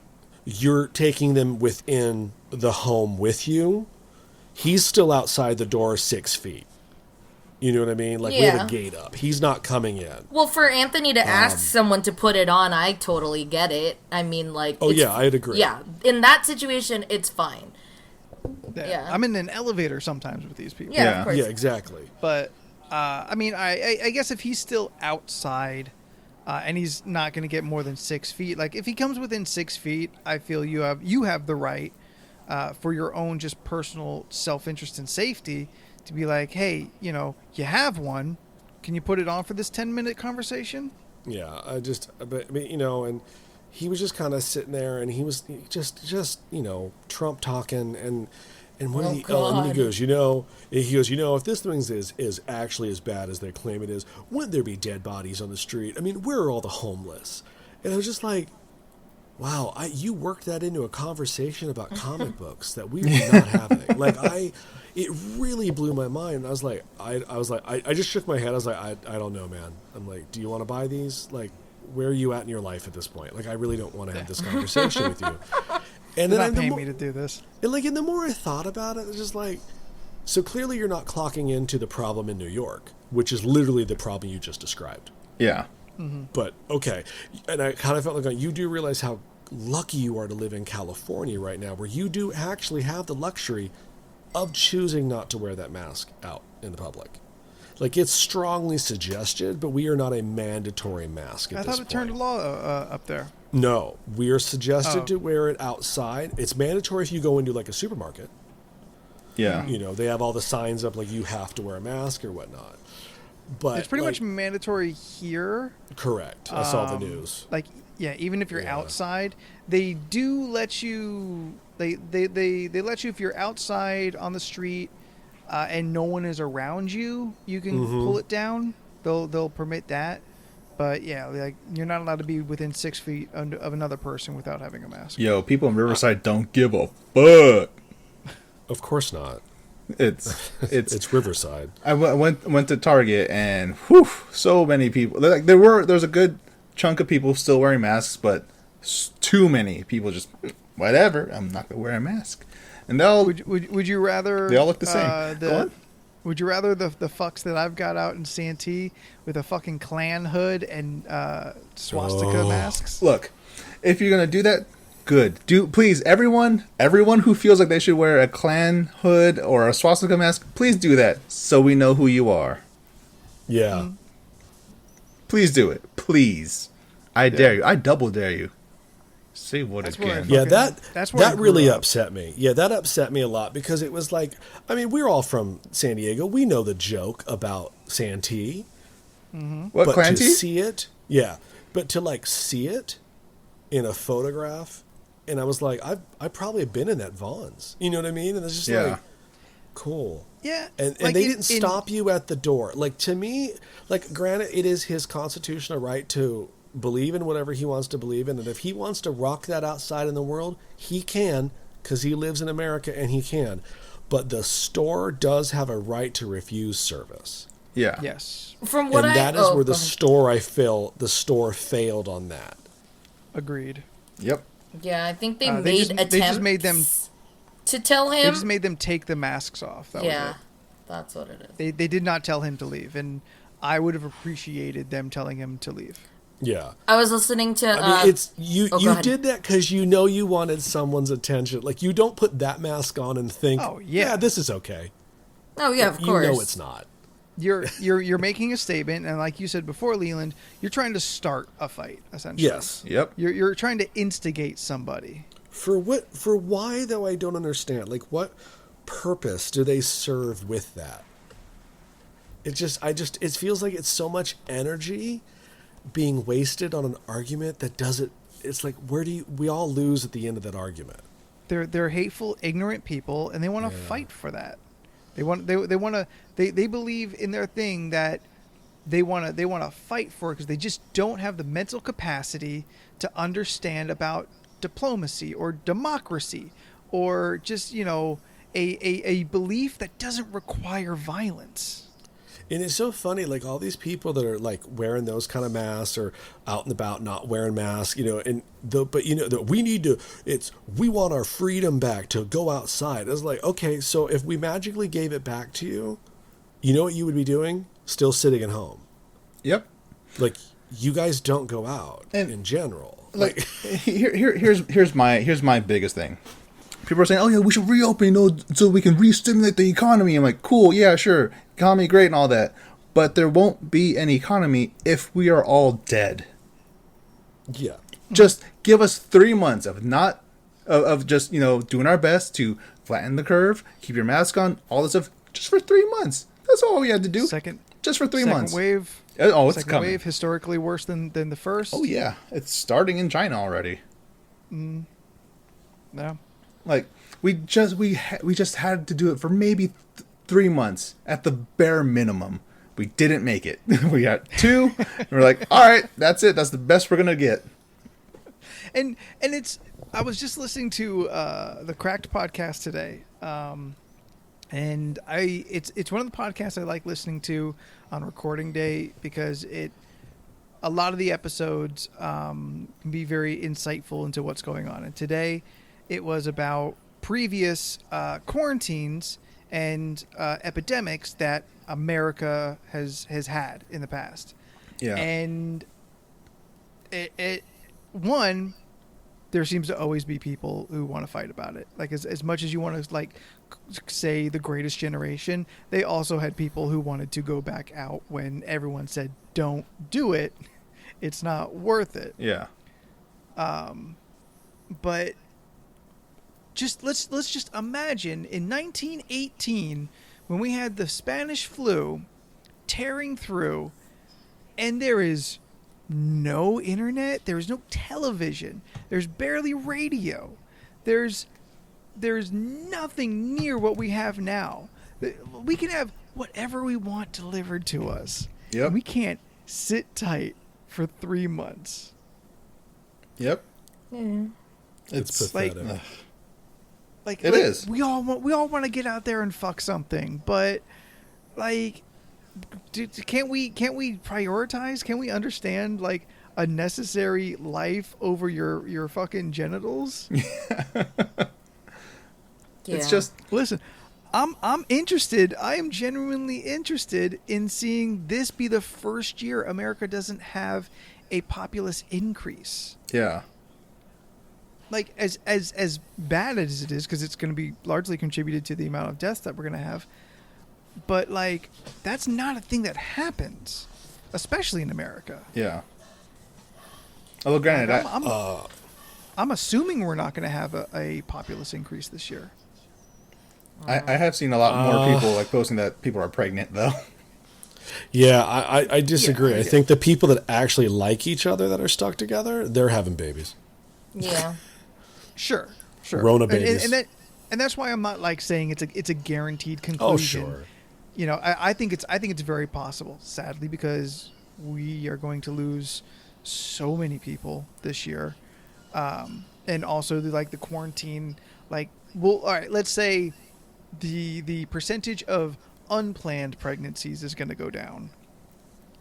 You're taking them within the home with you. He's still outside the door 6 feet. You know what I mean? Like, we have Yeah. a gate up. He's not coming in. Well, for Anthony to ask someone to put it on, I totally get it. I mean, like... Oh, it's- yeah, I'd agree. Yeah, in that situation, it's fine. Yeah. I'm in an elevator sometimes with these people. Yeah, Yeah. of course. Yeah, exactly. But I mean, I guess if he's still outside and he's not going to get more than 6 feet, like if he comes within 6 feet, I feel you have the right for your own just personal self-interest and safety to be like, hey, you know, you have one. Can you put it on for this 10-minute conversation? Yeah, but I mean, you know, and he was just kind of sitting there, and he was just you know, Trump talking, and what Oh, did he? And then he God. goes, you know, if this thing is actually as bad as they claim it is, wouldn't there be dead bodies on the street? I mean, where are all the homeless? And I was just like, wow, you worked that into a conversation about comic books that we were not having. Like, it really blew my mind. I was like, I just shook my head. I was like, I don't know, man. I'm like, do you want to buy these? Like, where are you at in your life at this point? Like, I really don't want to have this conversation with you. And They're then not paying me to do this. and the more I thought about it, it's just like, so clearly you're not clocking into the problem in New York, which is literally the problem you just described. Yeah. But okay, and I kind of felt like you do realize how lucky you are to live in California right now, where you do actually have the luxury of choosing not to wear that mask out in the public. Like, it's strongly suggested, but we are not a mandatory mask at I this thought it point. turned the law up there. No, we are suggested Oh. to wear it outside. It's mandatory if you go into like a supermarket. Yeah. You know, they have all the signs up like you have to wear a mask or whatnot. But It's pretty like, much mandatory here. correct. I saw the news. Like, yeah, even if you're Yeah. outside, they do let you. They let you if you're outside on the street and no one is around you. You can pull it down. They'll permit that. But yeah, like you're not allowed to be within 6 feet of another person without having a mask. Yo, people in Riverside don't give a fuck. Of course not. It's It's Riverside. I went to Target and whew, so many people. Like there's a good chunk of people still wearing masks, but too many people just whatever. I'm not gonna wear a mask, and Would you rather they all look the same. Go on. Would you rather the fucks that I've got out in Santee with a fucking Klan hood and swastika masks? Look, if you're gonna do that, good. Please, everyone who feels like they should wear a Klan hood or a swastika mask, please do that so we know who you are. Yeah. Please do it. Please. I dare you. I double dare you. Say what That's where I again? Yeah, fucking- that's where I that grew really up. upset me. Yeah, that upset me a lot because it was like, I mean, we're all from San Diego. We know the joke about Santee. What But Clancy? to see it, yeah, but to like see it in a photograph, and I was like, I've probably been in that Vaughn's. You know what I mean? And it's just Yeah. like, cool. Yeah, And like they in- didn't stop you at the door. Like, to me, like, granted, it is his constitutional right to believe in whatever he wants to believe in. And if he wants to rock that outside in the world, he can, because he lives in America and he can. But the store does have a right to refuse service. Yeah. Yes, From what And that is where go the ahead. the store failed on that. agreed. Yep. Yeah, I think they They made just- attempts they just made them- to tell They him. just made them take the masks off. That was Yeah, it. that's what it is. They did not tell him to leave, and I would have appreciated them telling him to leave. Yeah. I was listening to. I mean, it's you. go You ahead. did that because you know you wanted someone's attention. Like, you don't put that mask on and think, Oh, yeah. this is okay." Oh yeah, of course. You know it's not. You're making a statement, and like you said before, Leland, you're trying to start a fight. Essentially, Yes. Yep. You're trying to instigate somebody. For what? For why though? I don't understand. Like, what purpose do they serve with that? It feels like it's so much energy being wasted on an argument that doesn't. It's like, we all lose at the end of that argument. They're hateful, ignorant people, and they want to fight for that. They believe in their thing that they want to fight for because they just don't have the mental capacity to understand about diplomacy or democracy or just a belief that doesn't require violence. And it's so funny, like all these people that are like wearing those kind of masks or out and about not wearing masks, we want our freedom back to go outside. It's like, okay, so if we magically gave it back to you, you know what you would be doing? Still sitting at home. Yep. Like, you guys don't go out And, in general. Like, here's my biggest thing. People are saying, "Oh yeah, we should reopen, so we can re-stimulate the economy." I'm like, "Cool, yeah, sure, economy great and all that, but there won't be an economy if we are all dead." Yeah. Just give us 3 months of just doing our best to flatten the curve, keep your mask on, all this stuff, just for 3 months. That's all we had to do. Just for 3 months. Second wave. Oh, it's second coming. wave historically worse than the first. Oh yeah, it's starting in China already. Yeah. Like we just had to do it for maybe 3 months at the bare minimum. We didn't make it. We got 2. And we're like, all right, that's it. That's the best we're gonna get. And it's. I was just listening to the Cracked podcast today, and it's one of the podcasts I like listening to on recording day because a lot of the episodes can be very insightful into what's going on. And today, it was about previous quarantines and epidemics that America has had in the past. Yeah. And there seems to always be people who want to fight about it. Like as much as you want to say the greatest generation, they also had people who wanted to go back out when everyone said, "Don't do it. It's not worth it." Yeah. But just let's just imagine in 1918 when we had the Spanish flu tearing through, and there is no internet, there's no television, there's barely radio, there's nothing near what we have now. We can have whatever we want delivered to us. Yep. And we can't sit tight for 3 months. Yep. Yeah. It's pathetic. It is. We all want to get out there and fuck something, but like, can't we prioritize? Can we understand like a necessary life over your fucking genitals? Yeah. It's just Listen, I'm interested. I am genuinely interested in seeing this be the first year America doesn't have a populace increase. yeah. Like as bad as it is, because it's going to be largely contributed to the amount of deaths that we're going to have. But like, that's not a thing that happens, especially in America. Yeah. Although granted, I'm assuming we're not going to have a populace increase this year. I have seen a lot more people like posting that people are pregnant though. Yeah, I disagree. Yeah, I think the people that actually like each other that are stuck together, they're having babies. Yeah. Sure. Rona babies. And that's why I'm not like saying it's a guaranteed conclusion. Oh, sure. You know, I think it's very possible, sadly, because we are going to lose so many people this year, and also the quarantine. Like, well, all right, let's say the percentage of unplanned pregnancies is going to go down,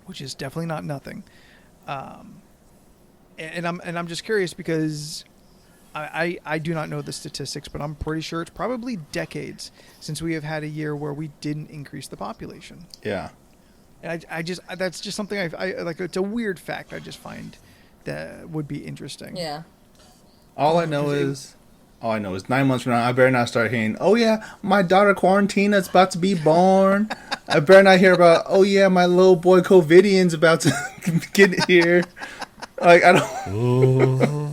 which is definitely not nothing. And I'm just curious because I do not know the statistics, but I'm pretty sure it's probably decades since we have had a year where we didn't increase the population. Yeah. And I just that's just something I like. It's a weird fact I just find that would be interesting. Yeah. All I know is 9 months from now, I better not start hearing, "Oh yeah, my daughter Quarantina is about to be born." I better not hear about, "Oh yeah, my little boy COVIDian's about to get here." Like, I don't.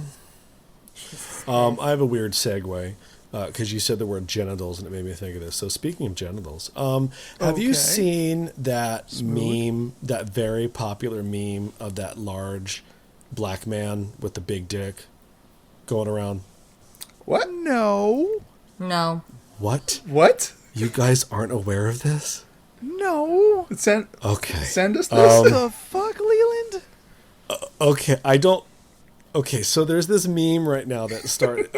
I have a weird segue because you said the word genitals and it made me think of this. So speaking of genitals, have you seen that meme, that very popular meme of that large black man with the big dick going around? What? No. What? What? You guys aren't aware of this? No. Send us this. What the fuck, Leland? Okay, I don't. Okay, so there's this meme right now that started.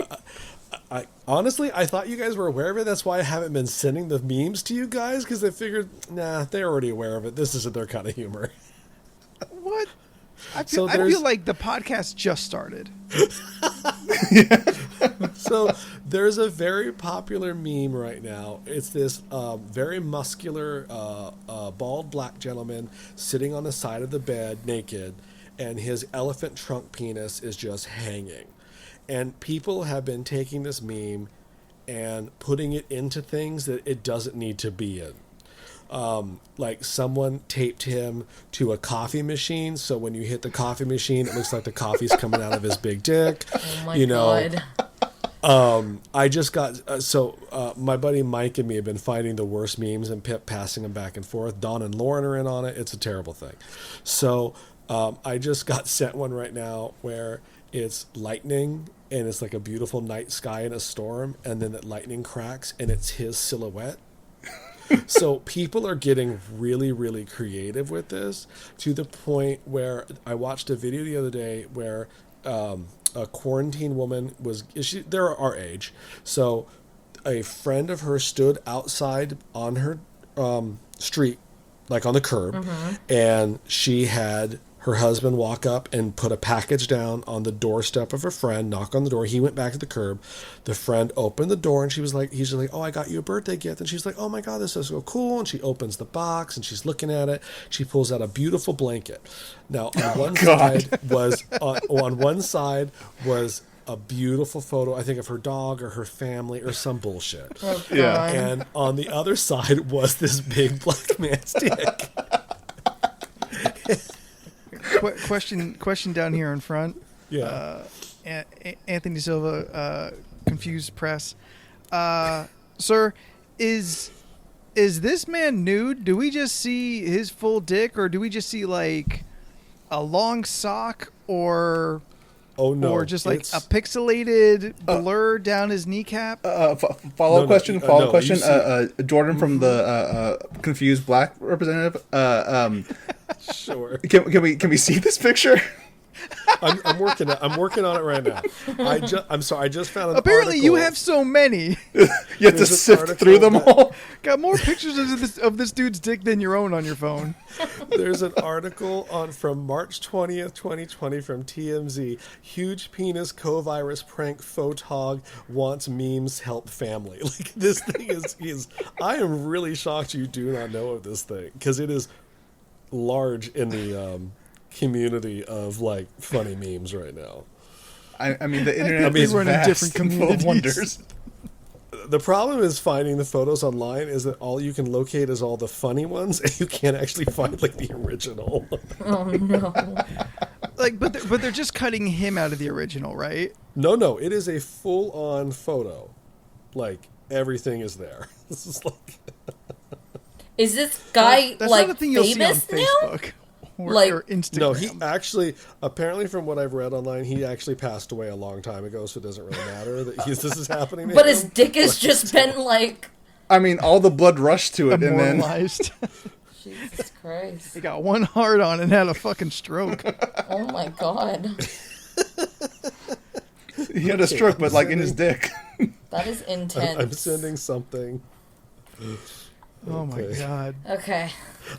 I honestly, I thought you guys were aware of it. That's why I haven't been sending the memes to you guys, because I figured, nah, they're already aware of it. This isn't their kind of humor. What? I feel like the podcast just started. So there's a very popular meme right now. It's this very muscular, bald black gentleman sitting on the side of the bed naked, and his elephant trunk penis is just hanging. And people have been taking this meme and putting it into things that it doesn't need to be in. Like someone taped him to a coffee machine, so when you hit the coffee machine, it looks like the coffee's coming out of his big dick. Oh my God. I just got my buddy Mike and me have been finding the worst memes and passing them back and forth. Don and Lauren are in on it. It's a terrible thing. So I just got sent one right now where it's lightning and it's like a beautiful night sky in a storm, and then that lightning cracks and it's his silhouette. So people are getting really, really creative with this, to the point where I watched a video the other day where a quarantine woman they're our age. So a friend of hers stood outside on her street, like on the curb, and she had her husband walk up and put a package down on the doorstep of her friend, knock on the door. He went back to the curb. The friend opened the door and he's just like, oh, I got you a birthday gift. And she's like, oh my God, this is so cool. And she opens the box and she's looking at it. She pulls out a beautiful blanket. Now on one side was a beautiful photo, I think, of her dog or her family or some bullshit. Oh, Yeah. And on the other side was this big black man's dick. Question down here in front. Yeah. Anthony Silva, Confused Press. Sir, is this man nude? Do we just see his full dick, or do we just see like a long sock, or just like a pixelated blur down his kneecap? Follow-up question. Jordan from Mm-hmm. the Confused Black representative. Sure. Can we see this picture? I'm working on it right now. I'm sorry. I just found an Apparently, article. you have so many. You have to There's an sift article through them that- all. Got more pictures of this dude's dick than your own on your phone. There's an article from March 20th, 2020 from TMZ. Huge penis co-virus prank photog wants memes help family. Like, this thing is I am really shocked you do not know of this thing, because it is large in the community of like funny memes right now. I mean, the internet mean, is we're in a vast different and full of communities. wonders. The problem is finding the photos online is that all you can locate is all the funny ones, and you can't actually find like the original. Oh no. Like, but they're just cutting him out of the original, right? No, it is a full-on photo. Like, everything is there. This is like... Is this guy That's like not a thing you'll see on famous now? Facebook or, Like- or Instagram. No, he actually, apparently from what I've read online, he actually passed away a long time ago, so it doesn't really matter that this is happening to But him. his dick has just been like, I mean, all the blood rushed to it, and then immortalized. Jesus Christ. He got one hard on and had a fucking stroke. Oh my God. he had a stroke, but like in his dick. That is intense. I'm sending something. Oh my Okay. God. Okay.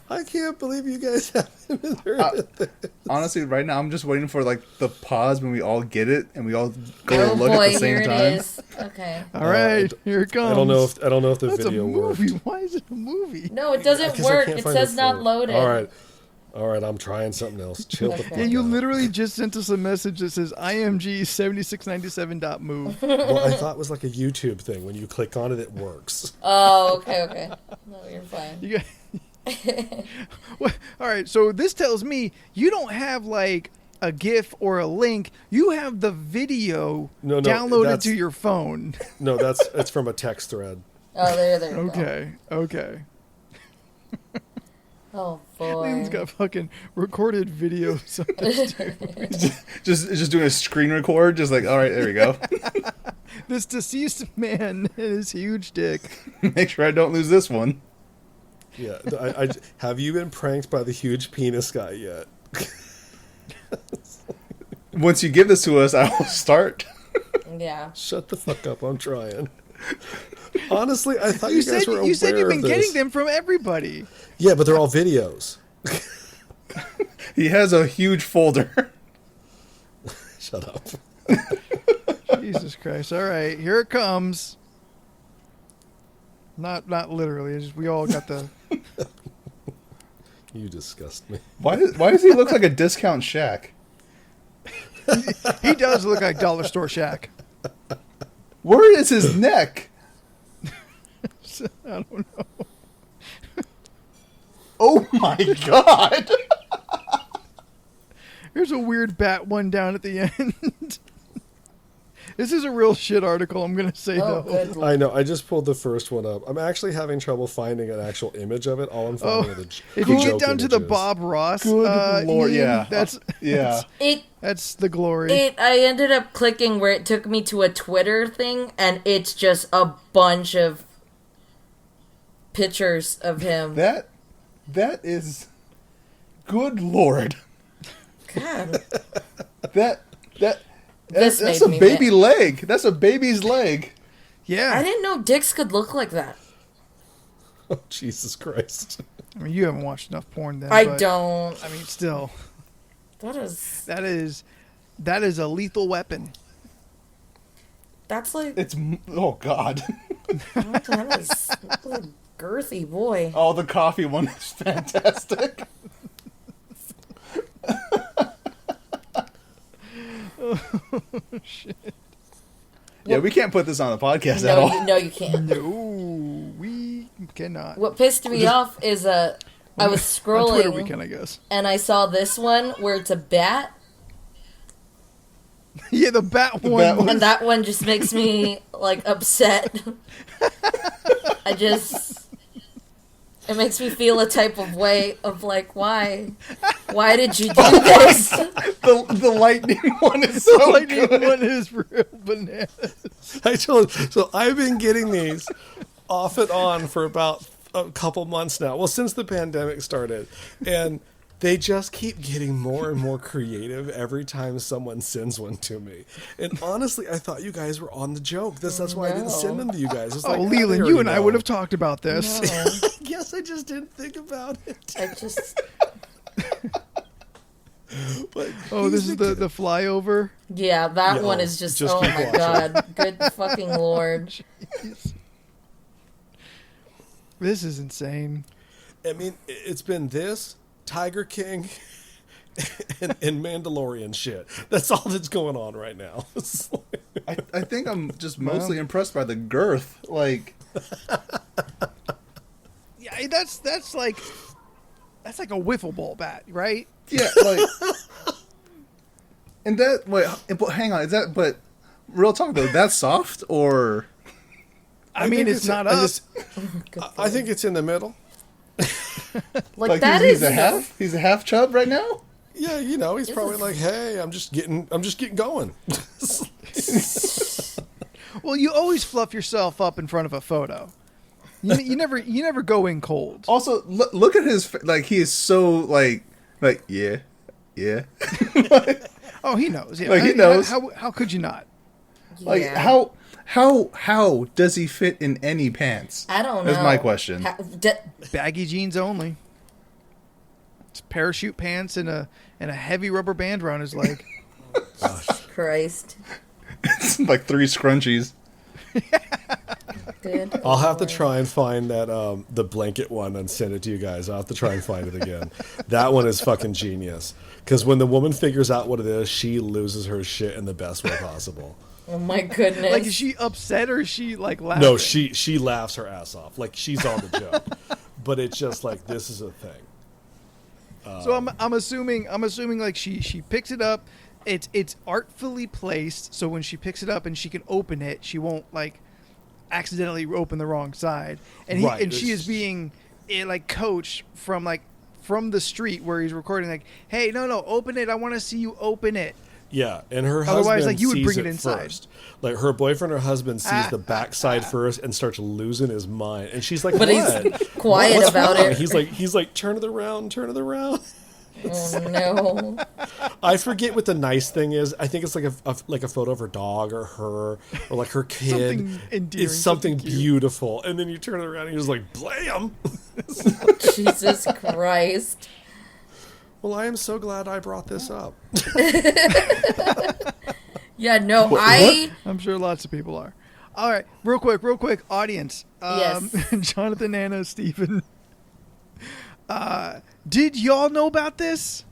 I can't believe you guys haven't heard of this. Honestly, right now I'm just waiting for like the pause when we all get it and we all go Oh look boy, at the here same it time. is. Okay. All right, here it comes. I don't know if the That's video a worked. movie. Why is it a movie? No, it doesn't 'Cause I work. can't It find says the not photo. loaded. All right, I'm trying something else. Chill the Okay. fuck Yeah, you out. literally just sent us a message that says IMG7697.move. Well, I thought it was like a YouTube thing. When you click on it, it works. Oh, okay. No, you're fine. You got... Well, all right, so this tells me you don't have like a GIF or a link. You have the video No, downloaded that's- to your phone. No, it's from a text thread. Oh, there we go. Okay. Oh, Lynn's boy. got fucking recorded videos. Of this dude. Just doing a screen record, just like, all right, there we go. This deceased man and his huge dick. Make sure I don't lose this one. Yeah, I have you been pranked by the huge penis guy yet? Once you give this to us, I will start. Yeah. Shut the fuck up! I'm trying. Honestly, I thought you, guys were aware You said you've been of this. getting them from everybody. Yeah, but they're all videos. He has a huge folder. Shut up. Jesus Christ! All right, here it comes. Not literally. It's just, we all got the. You disgust me. Why does he look like a discount Shaq? He does look like Dollar Store Shaq. Where is his neck? I don't know. Oh my god! Here's a weird bat one down at the end. This is a real shit article, I'm going to say, Oh, though. good. I know. I just pulled the first one up. I'm actually having trouble finding an actual image of it. All I'm finding are the If the you get joke down to the images. Bob Ross, Good lord, meme, yeah. that's It the glory. I ended up clicking where it took me to a Twitter thing, and it's just a bunch of pictures of him. That is, good lord. God. That's made a me baby mad. leg. That's a baby's leg. Yeah. I didn't know dicks could look like that. Oh, Jesus Christ. I mean, you haven't watched enough porn then. I but, don't. I mean, still, That is. that is a lethal weapon. That's like. It's oh god. That is a girthy boy. Oh, the coffee one is fantastic. Shit. Yeah, we can't put this on the podcast at all. No, you can't. No, we cannot. What pissed me off is I was On Twitter, we scrolling can, I guess. and I saw this one where it's a bat, Yeah, the bat bat one. one. and that one just makes me like upset. It makes me feel a type of way of like, why did you do this? The lightning one is The so lightning good. one is real bananas. I told you. So I've been getting these off and on for about a couple months now. Well, since the pandemic started. And they just keep getting more and more creative every time someone sends one to me. And honestly, I thought you guys were on the joke. That's why I didn't send them to you guys. It's like, Oh, they Leland, already you and I know. would have talked about this. No, Yes, I just didn't think about it. I just But Oh, this is the flyover. yeah, that Yeah, one is just, just oh keep my watching. god, good fucking lord. This is insane. I mean, it's been this, Tiger King, and Mandalorian shit. That's all that's going on right now. It's like- I think I'm just mostly impressed by the girth. Like, Yeah, that's like a wiffle ball bat, right? yeah, like, and that wait, but hang on, is that but real talk though? That's soft or I mean, think it's not up. I think it's in the middle. Like that is he's a half chub right now. Yeah, you know, he's probably like, "Hey, I'm just getting going." Well, you always fluff yourself up in front of a photo. You never go in cold. Also, look at his like he is so like yeah. Oh, he knows. Yeah, Like, he knows. How could you not? Like Yeah. how does he fit in any pants? I don't know. That's my question. Baggy jeans only. It's parachute pants and a heavy rubber band around his leg. Christ. It's like 3 scrunchies. Good. I'll have to try and find that the blanket one and send it to you guys. I'll have to try and find it again. That one is fucking genius. Because when the woman figures out what it is, she loses her shit in the best way possible. Oh my goodness. Like, is she upset or is she like laughing? No, she laughs her ass off. Like she's on the joke. But it's just like, this is a thing. So I'm assuming like she picks it up. It's artfully placed so when she picks it up and she can open it, she won't like accidentally open the wrong side. And Right, she is being like coached from the street where he's recording, like, hey, no, open it. I want to see you open it. Yeah, and her Otherwise, husband like, you would sees bring it inside. first. Like her boyfriend or husband sees the backside first and starts losing his mind. And she's like, But he's "What? quiet What's about wrong?" it. He's like, turn it around. Oh no. I forget what the nice thing is. I think it's like a photo of her dog or her or like her kid. Something endearing, It's something something cute. beautiful, and then you turn it around and you're just like, blam. Jesus Christ. Well, I am so glad I brought this up. Yeah, no, What? I'm sure lots of people are. All right, real quick, audience. Yes. Jonathan, Anna, Stephen. Did y'all know about this?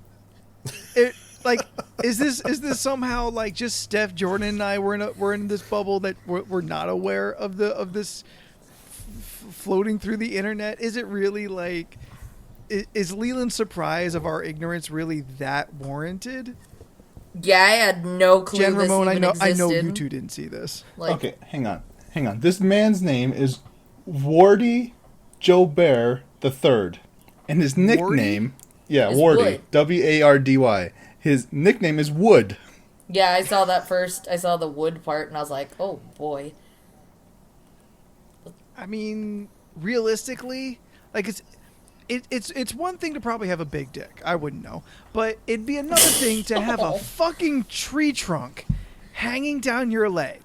Is this somehow like just Steph, Jordan, and I we're in this bubble that we're not aware of this floating through the internet? Is it really like is Leland's surprise of our ignorance really that warranted? Yeah, I had no clue Jen this Ramon, even I know existed. you two didn't see this. Like, Okay, hang on. This man's name is Wardy Jobert the Third, and his nickname, Is Wardy, Wood. Wardy. His nickname is Wood. Yeah, I saw that first. I saw the wood part, and I was like, oh boy. I mean, realistically, like it's one thing to probably have a big dick. I wouldn't know, but it'd be another thing to have a fucking tree trunk hanging down your leg.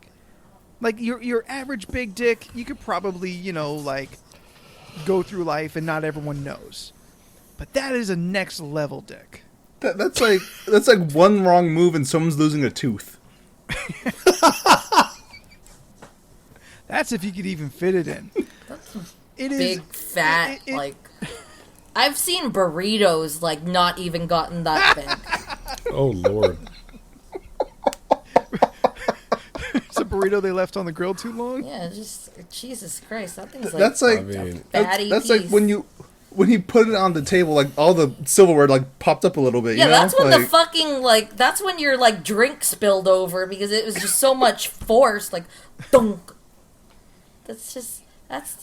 Like your average big dick, you could probably like go through life and not everyone knows, but that is a next level dick. That's like one wrong move and someone's losing a tooth. That's if you could even fit it in. It is Big, fat, like... I've seen burritos, like, not even gotten that big. Oh, Lord. It's a burrito they left on the grill too long. Yeah, just... Jesus Christ, that thing's like... That's like I mean, fatty that's piece. like when he put it on the table, like all the silverware like popped up a little bit. Yeah, you know? that's when like, the fucking, like... That's when your, like, drink spilled over because it was just so much force, like... Dunk. That's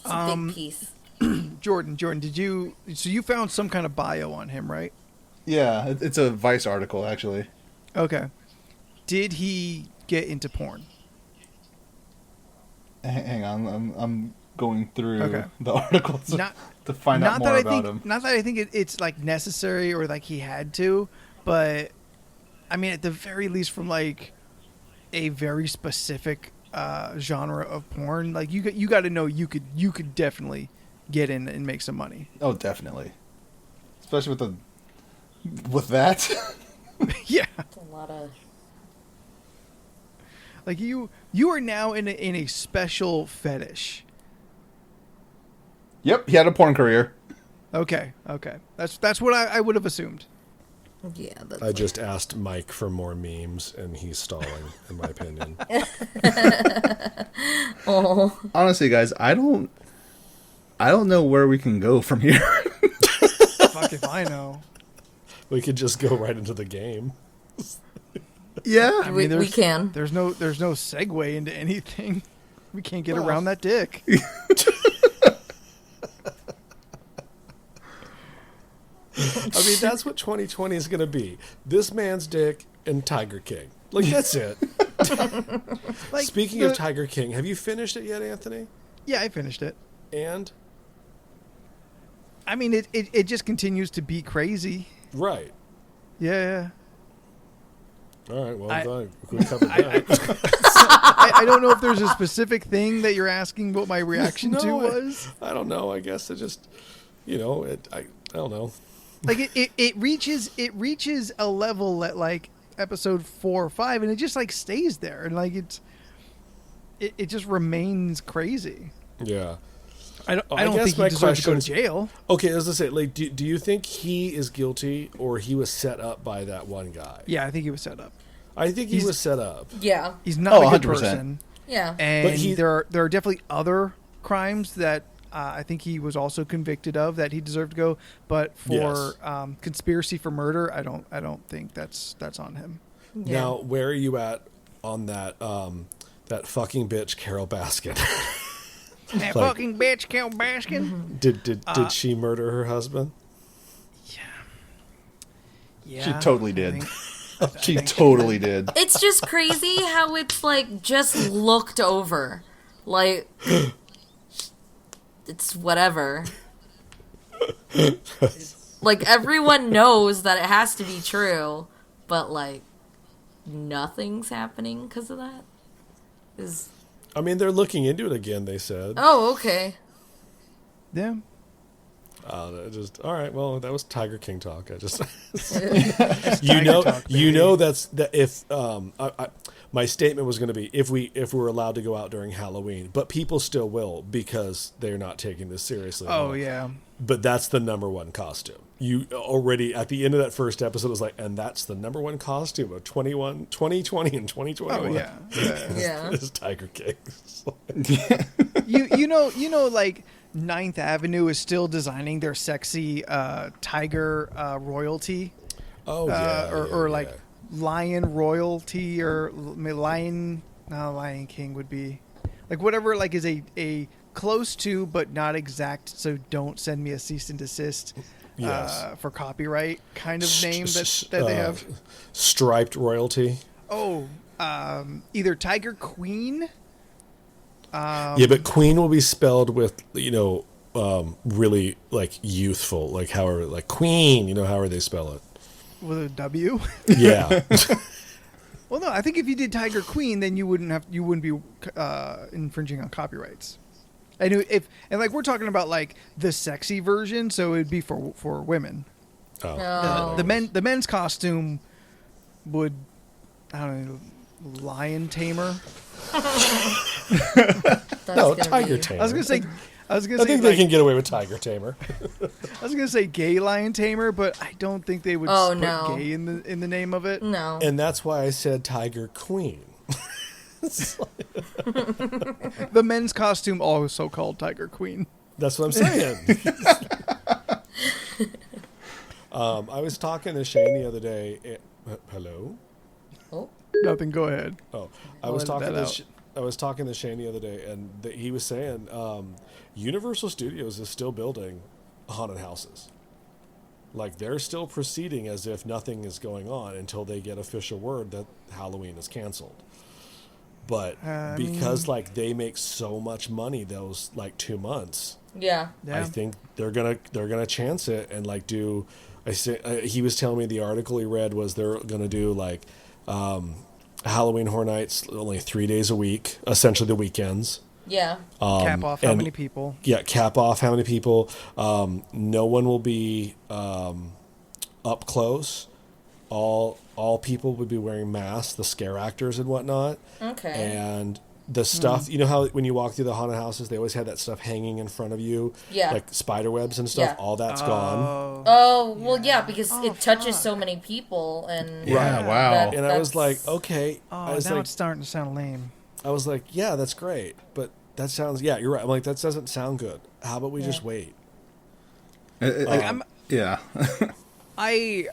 a big piece. Jordan, did you found some kind of bio on him, right? Yeah, it's a Vice article actually. Okay. Did he get into porn? Hang on, I'm going through Okay. the article to find out Not more that I about think, him. not that I think it's like necessary or like he had to, but I mean at the very least from like a very specific genre of porn, like you got to know you could definitely get in and make some money. Oh, definitely, especially with that. Yeah, That's a lot of... like you are now in a special fetish. Yep, he had a porn career. Okay, that's what I would have assumed. Yeah, that's... I just asked Mike for more memes, and he's stalling, in my opinion. Oh. Honestly, guys, I don't know where we can go from here. Fuck if I know. We could just go right into the game. Yeah, I mean, we can. There's no segue into anything. We can't get around that dick. I mean, that's what 2020 is going to be. This man's dick and Tiger King. Like, that's it. Like, Speaking of Tiger King, have you finished it yet, Anthony? yeah, I finished it. And? I mean, it just continues to be crazy. Right. Yeah. All right, well, I- we covered that. I don't know if there's a specific thing that you're asking what my reaction to was. I don't know. I guess it just, I don't know. Like it reaches a level at like episode 4 or 5, and it just like stays there, and like it just remains crazy. Yeah. I don't guess think he my deserves to go to question- jail. Okay, as I say, like, do you think he is guilty or he was set up by that one guy? Yeah, I think he was set up. I think he was set up. Yeah. He's not a good 100%. person. Yeah. And But there are definitely other crimes that I think he was also convicted of that he deserved to go. But for conspiracy for murder, I don't think that's on him. Yeah. Now, where are you at on that that fucking bitch Carol Baskin? That Like- fucking bitch, Carol Baskin. Did she murder her husband? Yeah, she totally I did. think- She totally did. It's just crazy how it's like just looked over. Like it's whatever. Like everyone knows that it has to be true, but like nothing's happening because of that. I mean, they're looking into it again, they said. Oh, okay. Yeah. All right. Well, that was Tiger King talk. I just, Tiger talk, baby. that's that. If my statement was going to be if we're allowed to go out during Halloween, but people still will because they're not taking this seriously. Oh yeah. But that's the number one costume. You already at the end of that first episode was like, and that's the number one costume of 2020 and 2021. Oh yeah. Yeah. This Tiger King. you know, like Ninth Avenue is still designing their sexy tiger royalty. Oh yeah. Or like lion royalty or Lion King would be like whatever like is a close to but not exact, so don't send me a cease and desist for copyright kind of name that they have. Striped royalty. Either Tiger Queen. Yeah, but Queen will be spelled with really like youthful, like however, like Queen, however they spell it. With a W. Yeah. Well, no, I think if you did Tiger Queen, then you wouldn't be infringing on copyrights. And like we're talking about like the sexy version, so it'd be for women. Oh. The men's costume would, I don't know, lion tamer. No, tiger tamer. I was gonna say. I think they can get away with tiger tamer. I was gonna say gay lion tamer, but I don't think they would put gay in the name of it. No. And that's why I said Tiger Queen. The men's costume also called Tiger Queen. That's what I'm saying. I was talking to Shane the other day. Hello? Oh. Nothing. Go ahead. Oh, I was talking to Shane the other day, and he was saying Universal Studios is still building haunted houses. Like they're still proceeding as if nothing is going on until they get official word that Halloween is canceled. But because like they make so much money those like 2 months, yeah, I think they're gonna chance it and like do. He was telling me the article he read was they're gonna do like Halloween Horror Nights only 3 days a week, essentially the weekends. Yeah. Cap off how many people? Yeah, cap off how many people. No one will be up close. All people would be wearing masks, the scare actors and whatnot. Okay. And the stuff, you know how when you walk through the haunted houses, they always had that stuff hanging in front of you, like spider webs and stuff. Yeah. All that's gone. Oh well, yeah, because it touches so many people, and wow. And I was like, okay. Oh, now it's starting to sound lame. I was like, yeah, that's great, but that sounds. Yeah, you're right. I'm like, that doesn't sound good. How about we just wait? Yeah. I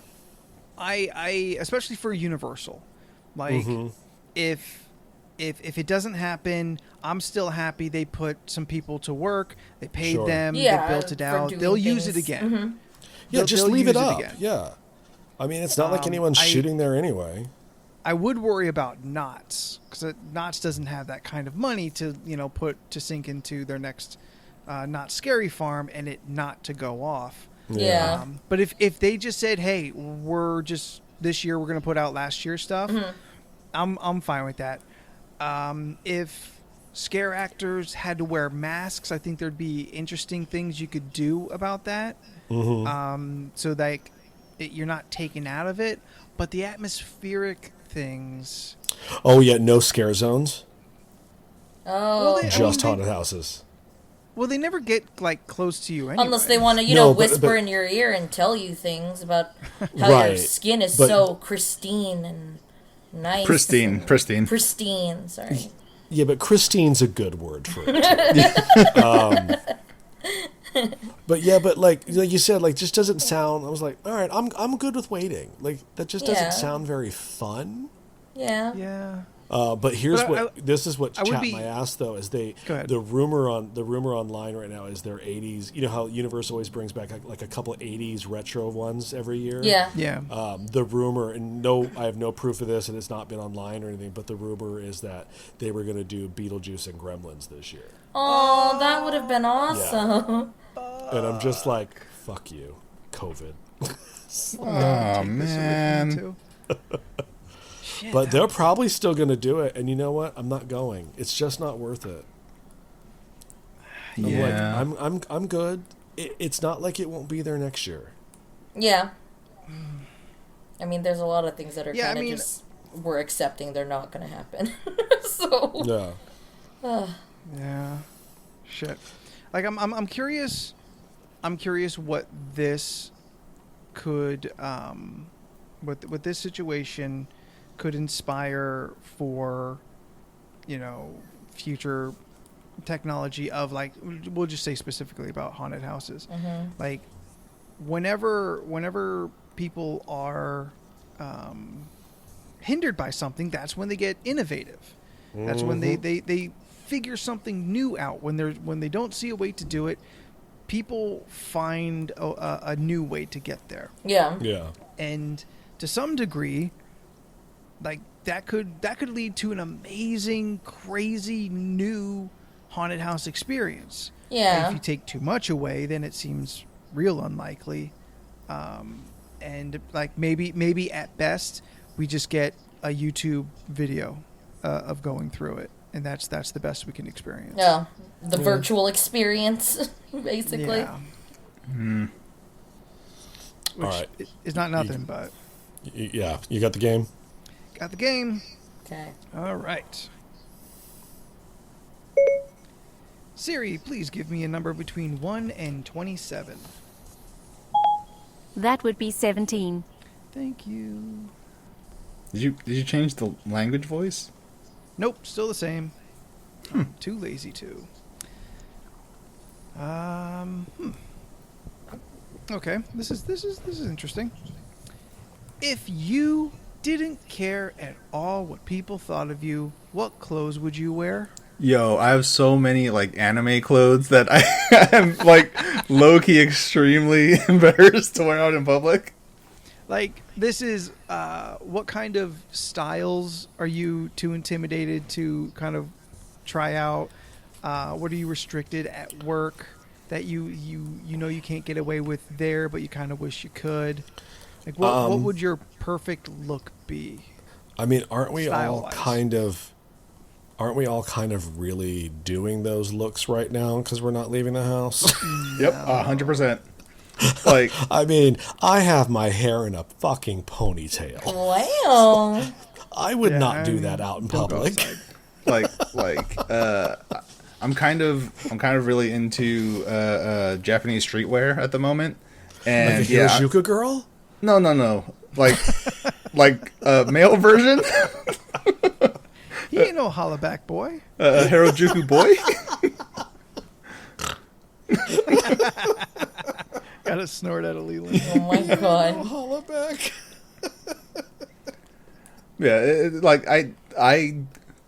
especially for Universal, like if it doesn't happen, I'm still happy they put some people to work. They paid them. Yeah, they built it out. They'll use it again. Mm-hmm. Yeah, just leave it up. Again. Yeah. I mean, it's not like anyone's shooting there anyway. I would worry about Knott's because Knott's doesn't have that kind of money to put to sink into their next Not Scary Farm and it not to go off. Yeah. But if they just said, hey, we're just this year we're going to put out last year's stuff, I'm fine with that. If scare actors had to wear masks, I think there'd be interesting things you could do about that. So like you're not taken out of it, but the atmospheric things. Oh yeah, no scare zones. Oh, Just haunted houses. Well, they never get like close to you anyway. Unless they want to, whisper in your ear and tell you things about how your skin is so pristine and nice. Pristine. Sorry. Yeah, but Christine's a good word for it. But yeah, but like you said, like just doesn't sound. I was like, all right, I'm good with waiting. Like that just doesn't sound very fun. Yeah. Yeah. But here's this is what chapped be, my ass though is the rumor online right now is their 80s. You know how Universal always brings back like a couple 80s retro ones every year. Yeah. Yeah. The rumor, and I have no proof of this, and it's not been online or anything. But the rumor is that they were going to do Beetlejuice and Gremlins this year. Oh, that would have been awesome. And I'm just like, fuck you, COVID. Oh man. But they're probably still going to do it, and you know what? I'm not going. It's just not worth it. I'm good. It's not like it won't be there next year. Yeah. I mean, there's a lot of things that are kind of just we're accepting they're not going to happen. So Yeah. Shit. Like I'm curious. I'm curious what this could what this situation could inspire for, future technology of, like, we'll just say specifically about haunted houses. Like whenever people are hindered by something, that's when they get innovative. That's when they figure something new out. When they don't see a way to do it, people find a new way to get there. Yeah. And to some degree, like that could lead to an amazing, crazy new haunted house experience. Yeah. And if you take too much away, then it seems real unlikely. And like maybe at best we just get a YouTube video of going through it, and that's the best we can experience. Yeah, the virtual experience, basically. Yeah. Which All right. is not nothing, but Yeah, you got the game? got the game. Okay. All right. Siri, please give me a number between 1 and 27. That would be 17. Thank you. Did you change the language voice? Nope, still the same. Too lazy to. Okay, this is interesting. If you didn't care at all what people thought of you, what clothes would you wear? Yo, I have so many like anime clothes that I am like low key extremely embarrassed to wear out in public. Like, this is what kind of styles are you too intimidated to kind of try out? What are you restricted at work that you know you can't get away with there, but you kind of wish you could? Like, what would your perfect look be? I mean, aren't we all Style-wise. kind of really doing those looks right now because we're not leaving the house? Yep, 100%. Like, I mean, I have my hair in a fucking ponytail. Wow. I would Yeah, not I do mean, that out in don't go public. outside. I'm kind of really into Japanese streetwear at the moment, and Like a yeah, Hiroshika girl? no, like male version, He ain't no hollaback boy. Harajuku boy. Got a snort out of Leland. Oh my god. Holla back. Yeah, like I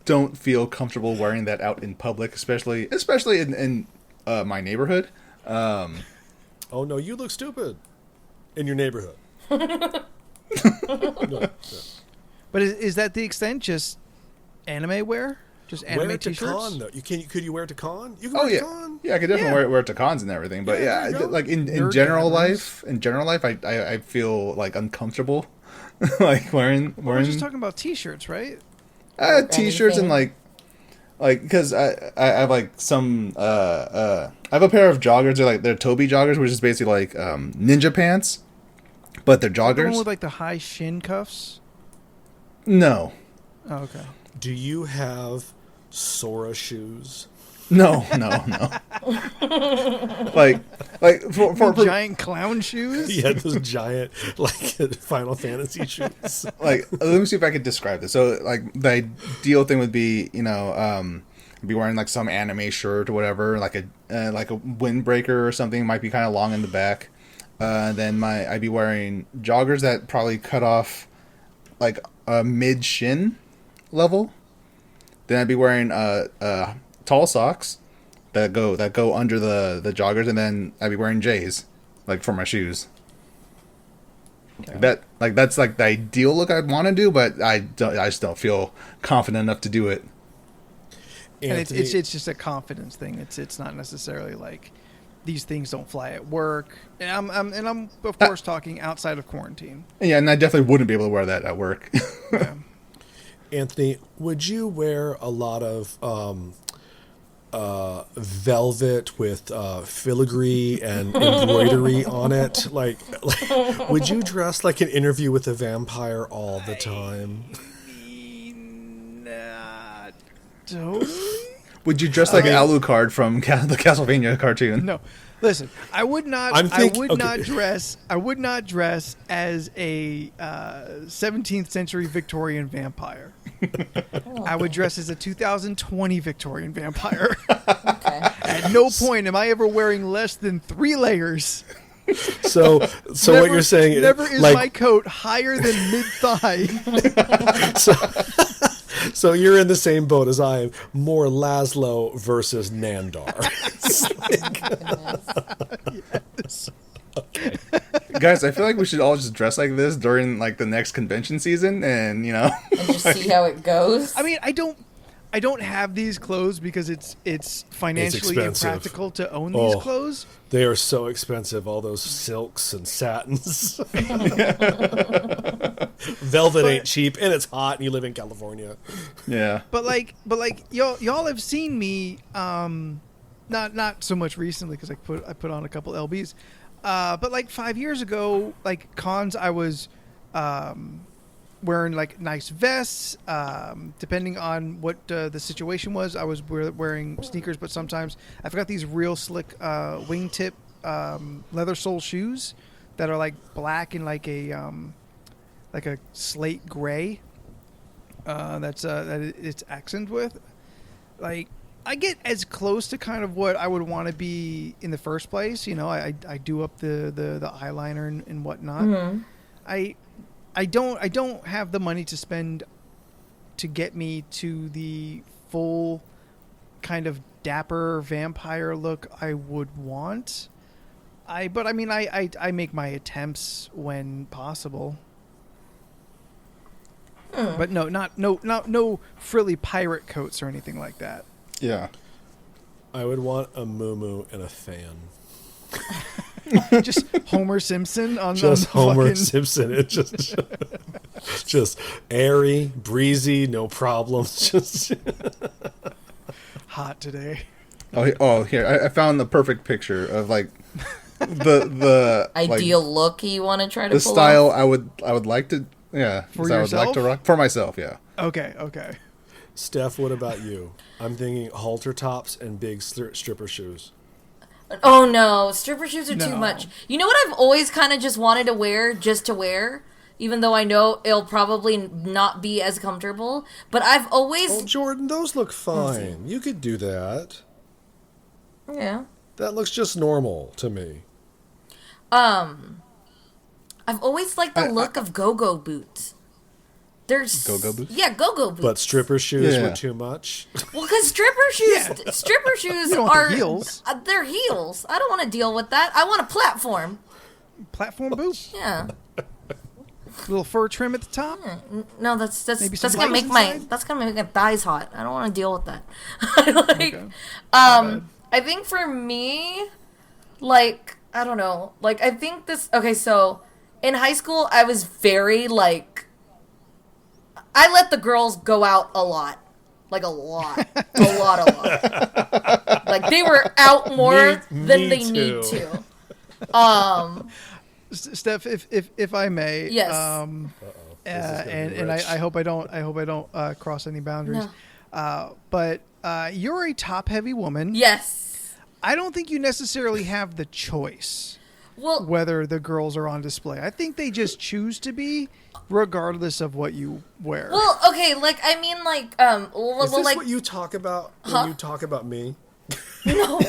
don't feel comfortable wearing that out in public, especially in my neighborhood. Oh no, you look stupid in your neighborhood. No. But is that the extent? Just anime wear? Just anime Wear it to t-shirts? con though. Could you wear it to con? You can Oh wear it yeah, to con. yeah, I could definitely Yeah. wear it to cons and everything. But Yeah, yeah, there you go. like in Nerd general gatherings. life, I feel like uncomfortable, like wearing We're just talking about t-shirts, right? t-shirts and anything. like because I have like some I have a pair of joggers. They're Toby joggers, which is basically like ninja pants, but they're The one joggers. with like the high shin cuffs? No, Oh, okay. Do you have Sora shoes? no. like for Giant clown shoes? He had those giant like Final Fantasy shoes. like let me see if I could describe this. So like the ideal thing would be be wearing like some anime shirt or whatever, like a windbreaker or something, might be kind of long in the back. Then I'd be wearing joggers that probably cut off like a mid shin level. Then I'd be wearing tall socks that go under the joggers, and then I'd be wearing J's like for my shoes. Okay. That's like the ideal look I'd want to do, but I just don't feel confident enough to do it. And Anthony, it's just a confidence thing. It's not necessarily like these things don't fly at work. And I'm of course talking outside of quarantine. And yeah, and I definitely wouldn't be able to wear that at work. Yeah. Anthony, would you wear a lot of velvet with filigree and embroidery on it? Like, would you dress like an interview with a vampire all the time? Totally. Would you dress like Alucard from the Castlevania cartoon? No. Listen, I would not. I would not dress as a 17th century Victorian vampire. I would dress as a 2020 Victorian vampire. Okay. At no point am I ever wearing less than 3 layers. So what you're saying is never is my coat higher than mid thigh. So you're in the same boat as I am. More Laszlo versus Nandar. Yes. Guys, I feel like we should all just dress like this during like the next convention season, and and just see how it goes. I mean, I don't have these clothes because it's financially impractical to own these clothes. They are so expensive, all those silks and satins. Velvet ain't cheap, and it's hot, and you live in California. Yeah. But y'all have seen me, not so much recently because I put on a couple LBs, but like 5 years ago, like cons, I was wearing like nice vests. Depending on what the situation was, I was wearing sneakers, but sometimes I've got these real slick wingtip leather sole shoes that are like black and like a slate gray. That it's accented with. Like I get as close to kind of what I would want to be in the first place. You know, I do up the eyeliner and whatnot. Mm-hmm. I don't have the money to spend to get me to the full kind of dapper vampire look I would want. But I mean I make my attempts when possible. But no frilly pirate coats or anything like that. Yeah. I would want a moomoo and a fan. Just Homer Simpson on just the Homer fucking... Simpson. It just airy, breezy, no problems. Just hot today. Oh, here I found the perfect picture of like the ideal look you want to try to the pull style off? I would like to for so I would like yourself? to rock for myself. Yeah. Okay. Steph, what about you? I'm thinking halter tops and big stripper shoes. Oh no, stripper shoes are too No. much. You know what I've always kind of just wanted to wear just to wear, even though I know it'll probably not be as comfortable. But I've always Oh, Jordan, those look fine. You could do that. yeah. That looks just normal to me. I've always liked the look of go-go boots. There's Go-go boots? Yeah, go-go boots. But stripper shoes Yeah. were too much. Well, because stripper shoes You don't want are the heels. They're heels. I don't want to deal with that. I want a platform. Platform boot. Yeah. Little fur trim at the top. No, that's Maybe some gonna make leggings my inside? that's gonna make my thighs hot. I don't want to deal with that. like, Okay. I think for me, like I don't know, like I think this. Okay, so in high school, I was very like. I let the girls go out a lot. Like a lot. A lot. Like they were out more than me they too. need to. Steph, if I may, Yes. and I hope I don't cross any boundaries. No. But you're a top heavy woman. Yes. I don't think you necessarily have the choice Well, whether the girls are on display. I think they just choose to be, regardless of what you wear. well, okay, like I mean, like Is this like what you talk about when you talk about me? no.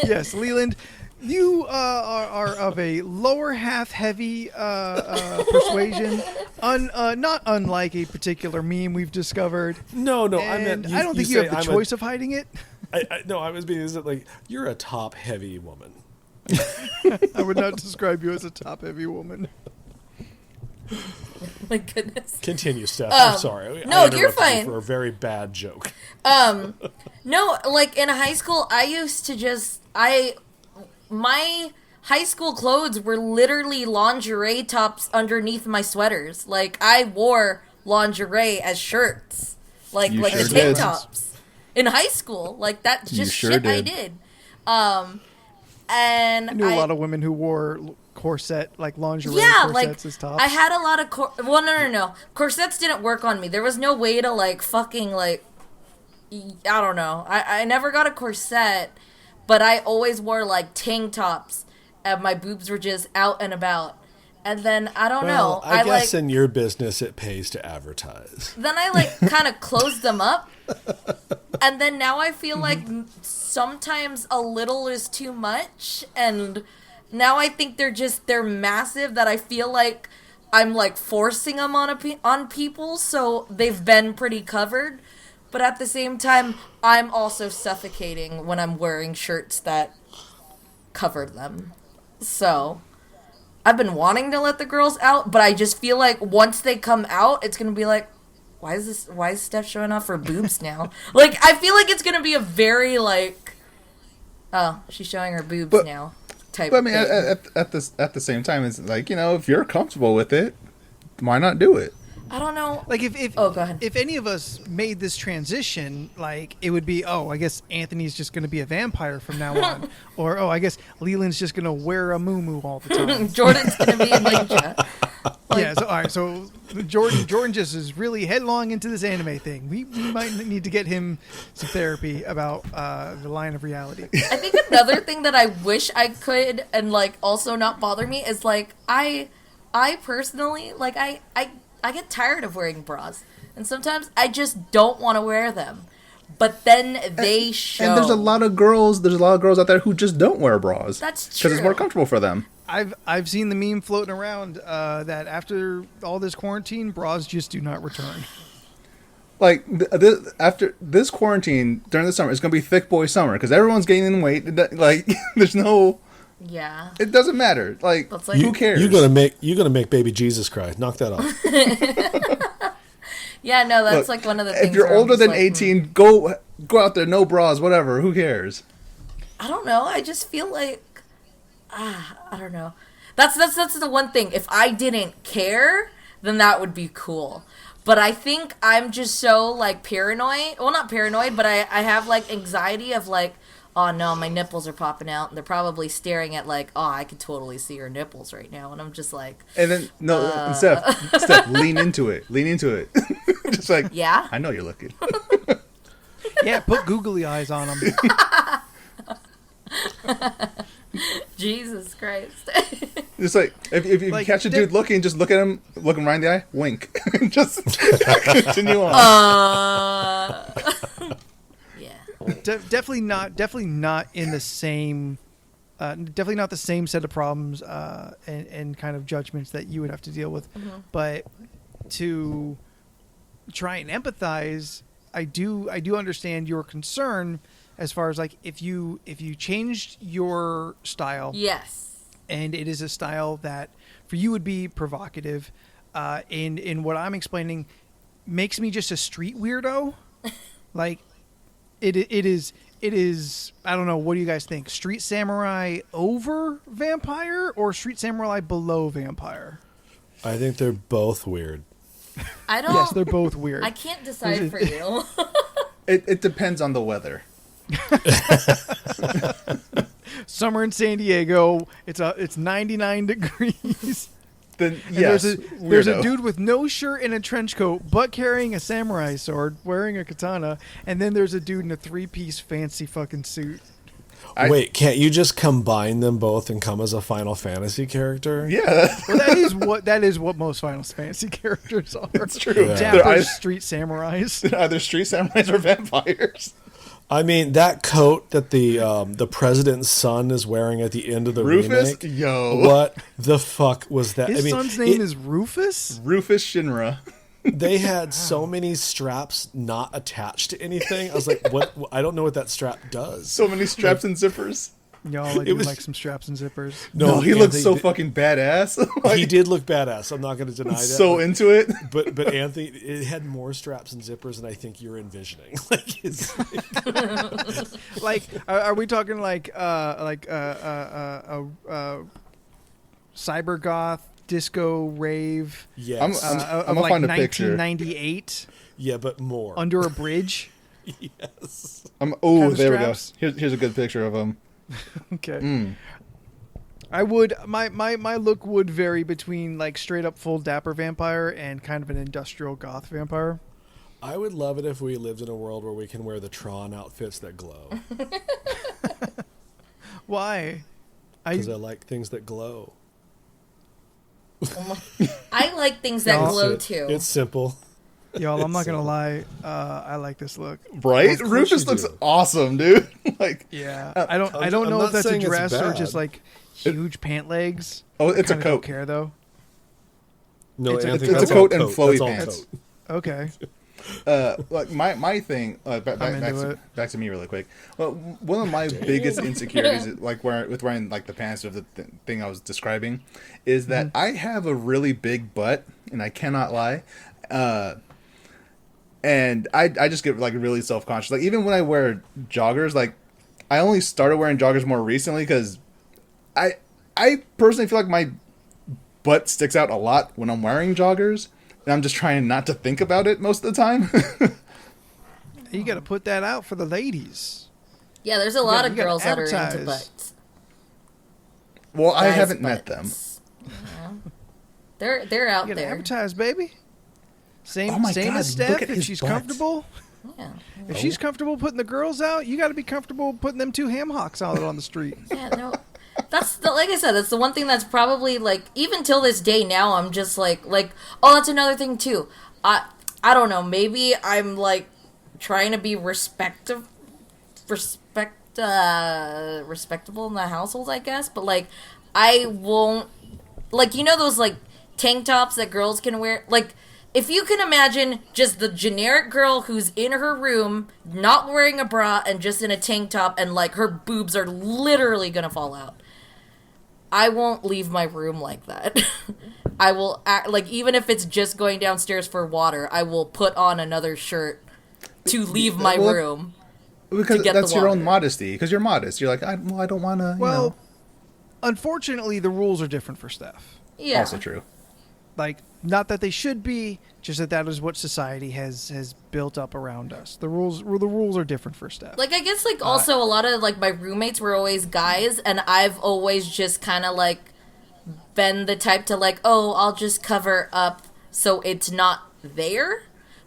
Yes, Leland, you are of a lower half heavy persuasion, not unlike a particular meme we've discovered. No, I And meant I don't think you have the I'm choice of hiding it. I was being, is it like, you're a top heavy woman. I would not describe you as a top heavy woman. My goodness. Continue, Steph. I'm sorry. no, I you're interrupted you fine. for a very bad joke. No, like in high school, I used to just my high school clothes were literally lingerie tops underneath my sweaters. Like I wore lingerie as shirts, like You like sure the tank did. tops in high school. Like that's You just sure shit I did. did. And I knew a lot of women who wore corset, like lingerie yeah, corsets like as tops. I had a lot of well, no. Corsets didn't work on me. There was no way to like fucking like I don't know. I never got a corset, but I always wore like tank tops, and my boobs were just out and about. And then I don't know. I guess like, in your business it pays to advertise. then I like kind of closed them up, and then now I feel like sometimes a little is too much, and now I think they're massive that I feel like I'm like forcing them on people, so they've been pretty covered. But at the same time, I'm also suffocating when I'm wearing shirts that cover them. So, I've been wanting to let the girls out, but I just feel like once they come out, it's going to be like, why is Steph showing off her boobs now? Like, I feel like it's going to be a very, like, oh, she's showing her boobs now type But I mean, thing. at the same time, it's like, if you're comfortable with it, why not do it? I don't know. Like if Oh, go ahead. If any of us made this transition, like it would be, I guess Anthony's just going to be a vampire from now on, or I guess Leland's just going to wear a moomoo all the time. Jordan's going to be a ninja. Yeah. So all right. So Jordan just is really headlong into this anime thing. We might need to get him some therapy about the line of reality. I think another thing that I wish I could and like also not bother me is like I personally like I get tired of wearing bras, and sometimes I just don't want to wear them. But then they show. And there's a lot of girls out there who just don't wear bras. That's because it's true. more comfortable for them. I've seen the meme floating around that after all this quarantine, bras just do not return. Like after this quarantine during the summer, it's gonna be thick boy summer because everyone's gaining weight. Like there's no. Yeah. It doesn't matter. Like, That's like who cares? You're gonna make baby Jesus cry. Knock that off. Yeah, no, that's Look, like one of the things. if you're where I'm older just than like, 18, go out there, no bras, whatever. Who cares? I don't know. I just feel like I don't know. That's the one thing. If I didn't care, then that would be cool. But I think I'm just so like paranoid. Well, not paranoid, but I have like anxiety of like, oh no, my nipples are popping out, and they're probably staring at like, oh, I could totally see her nipples right now, and I'm just like, And then and Steph, lean into it. Just like, yeah, I know you're looking. Yeah, put googly eyes on them. Jesus Christ. Just like if you Like, catch a dude looking, just look at him, look him right in the eye, wink, just continue on. Yeah. Definitely not in the same. Definitely not the same set of problems and kind of judgments that you would have to deal with, but to try and empathize, I do understand your concern as far as like if you changed your style, Yes. and it is a style that for you would be provocative, in what I'm explaining makes me just a street weirdo, like it is. I don't know. What do you guys think? Street Samurai over vampire or Street Samurai below vampire? I think they're both weird. I don't. Yes, they're both weird. I can't decide for you. It depends on the weather. Summer in San Diego. It's 99 degrees. Then And yes, there's a weirdo. dude with no shirt and a trench coat, but carrying a samurai sword, wearing a katana, and then there's a dude in a 3-piece fancy fucking suit. Wait, can't you just combine them both and come as a Final Fantasy character? Yeah, Well, that is what most Final Fantasy characters are. it's true. Yeah. They're Dapper either, street samurais. they're either street samurais or vampires. I mean, that coat that the president's son is wearing at the end of the Rufus, remake. yo, What the fuck was that? His son's name is Rufus? Rufus Shinra. They had so many straps not attached to anything. I was like, what? I don't know what that strap does. So many straps and zippers. Y'all do was- like some straps and zippers. No, he looks Anthony so did- fucking badass. Like, He did look badass. I'm not going to deny that. so into it. but Anthony, it had more straps and zippers than I think you're envisioning. Like, it's, Like, are we talking like cyber goth disco rave? yes, I'm Of gonna like find a picture. 1998 yeah, but more. under a bridge. Yes. Oh, kind of there we go. straps. Here's a good picture of him. Okay. I would my look would vary between like straight up full dapper vampire and kind of an industrial goth vampire. I would love it if we lived in a world where we can wear the Tron outfits that glow. Why? Because I like things that glow. I like things that Y'all- glow It's too. It's simple. Y'all, I'm not gonna So- lie. I like this look. Right? Of course Rufus you looks do. awesome, dude. Like, Yeah, Uh, I don't I'm know not if that's a saying it's dress or bad. just like huge pant legs. oh, it's a Kinda don't coat. care though. No, It's a- Anthony, it's a that's coat all and flowy That's all pants. coat. Okay. Like my thing. Back into it. back to me really quick. Well, one of my biggest insecurities, like with wearing like the pants of the thing I was describing, is that I have a really big butt, and I cannot lie. And I just get like really self conscious. Like even when I wear joggers, like I only started wearing joggers more recently because I personally feel like my butt sticks out a lot when I'm wearing joggers, and I'm just trying not to think about it most of the time. You got to put that out for the ladies. Yeah, there's a lot gotta- of you gotta girls that are into advertise. butts. Well, I Guys' haven't met them. butts. Yeah. They're out You got to there. advertise, baby. Same Oh my same God, as look Steph. at If his she's butt. comfortable, Yeah. if she's comfortable putting the girls out, you got to be comfortable putting them two ham hocks out on the street. Yeah, no. That's the, like I said, that's the one thing that's probably like even till this day now I'm just like oh, that's another thing too. I don't know, maybe I'm like trying to be respectable in the household, I guess, but like I won't like those like tank tops that girls can wear, like if you can imagine just the generic girl who's in her room, not wearing a bra and just in a tank top and like her boobs are literally gonna fall out. I won't leave my room like that. I will act like even if it's just going downstairs for water, I will put on another shirt to leave my Well, room. Because get that's the your own water. modesty. Because you're modest. You're like, I don't want to. Well, unfortunately, the rules are different for Steph. Yeah. Also true. Like, not that they should be, just that is what society has built up around us. The rules are different for Steph. Like I guess like also a lot of like my roommates were always guys and I've always just kind of like been the type to like, oh, I'll just cover up so it's not there.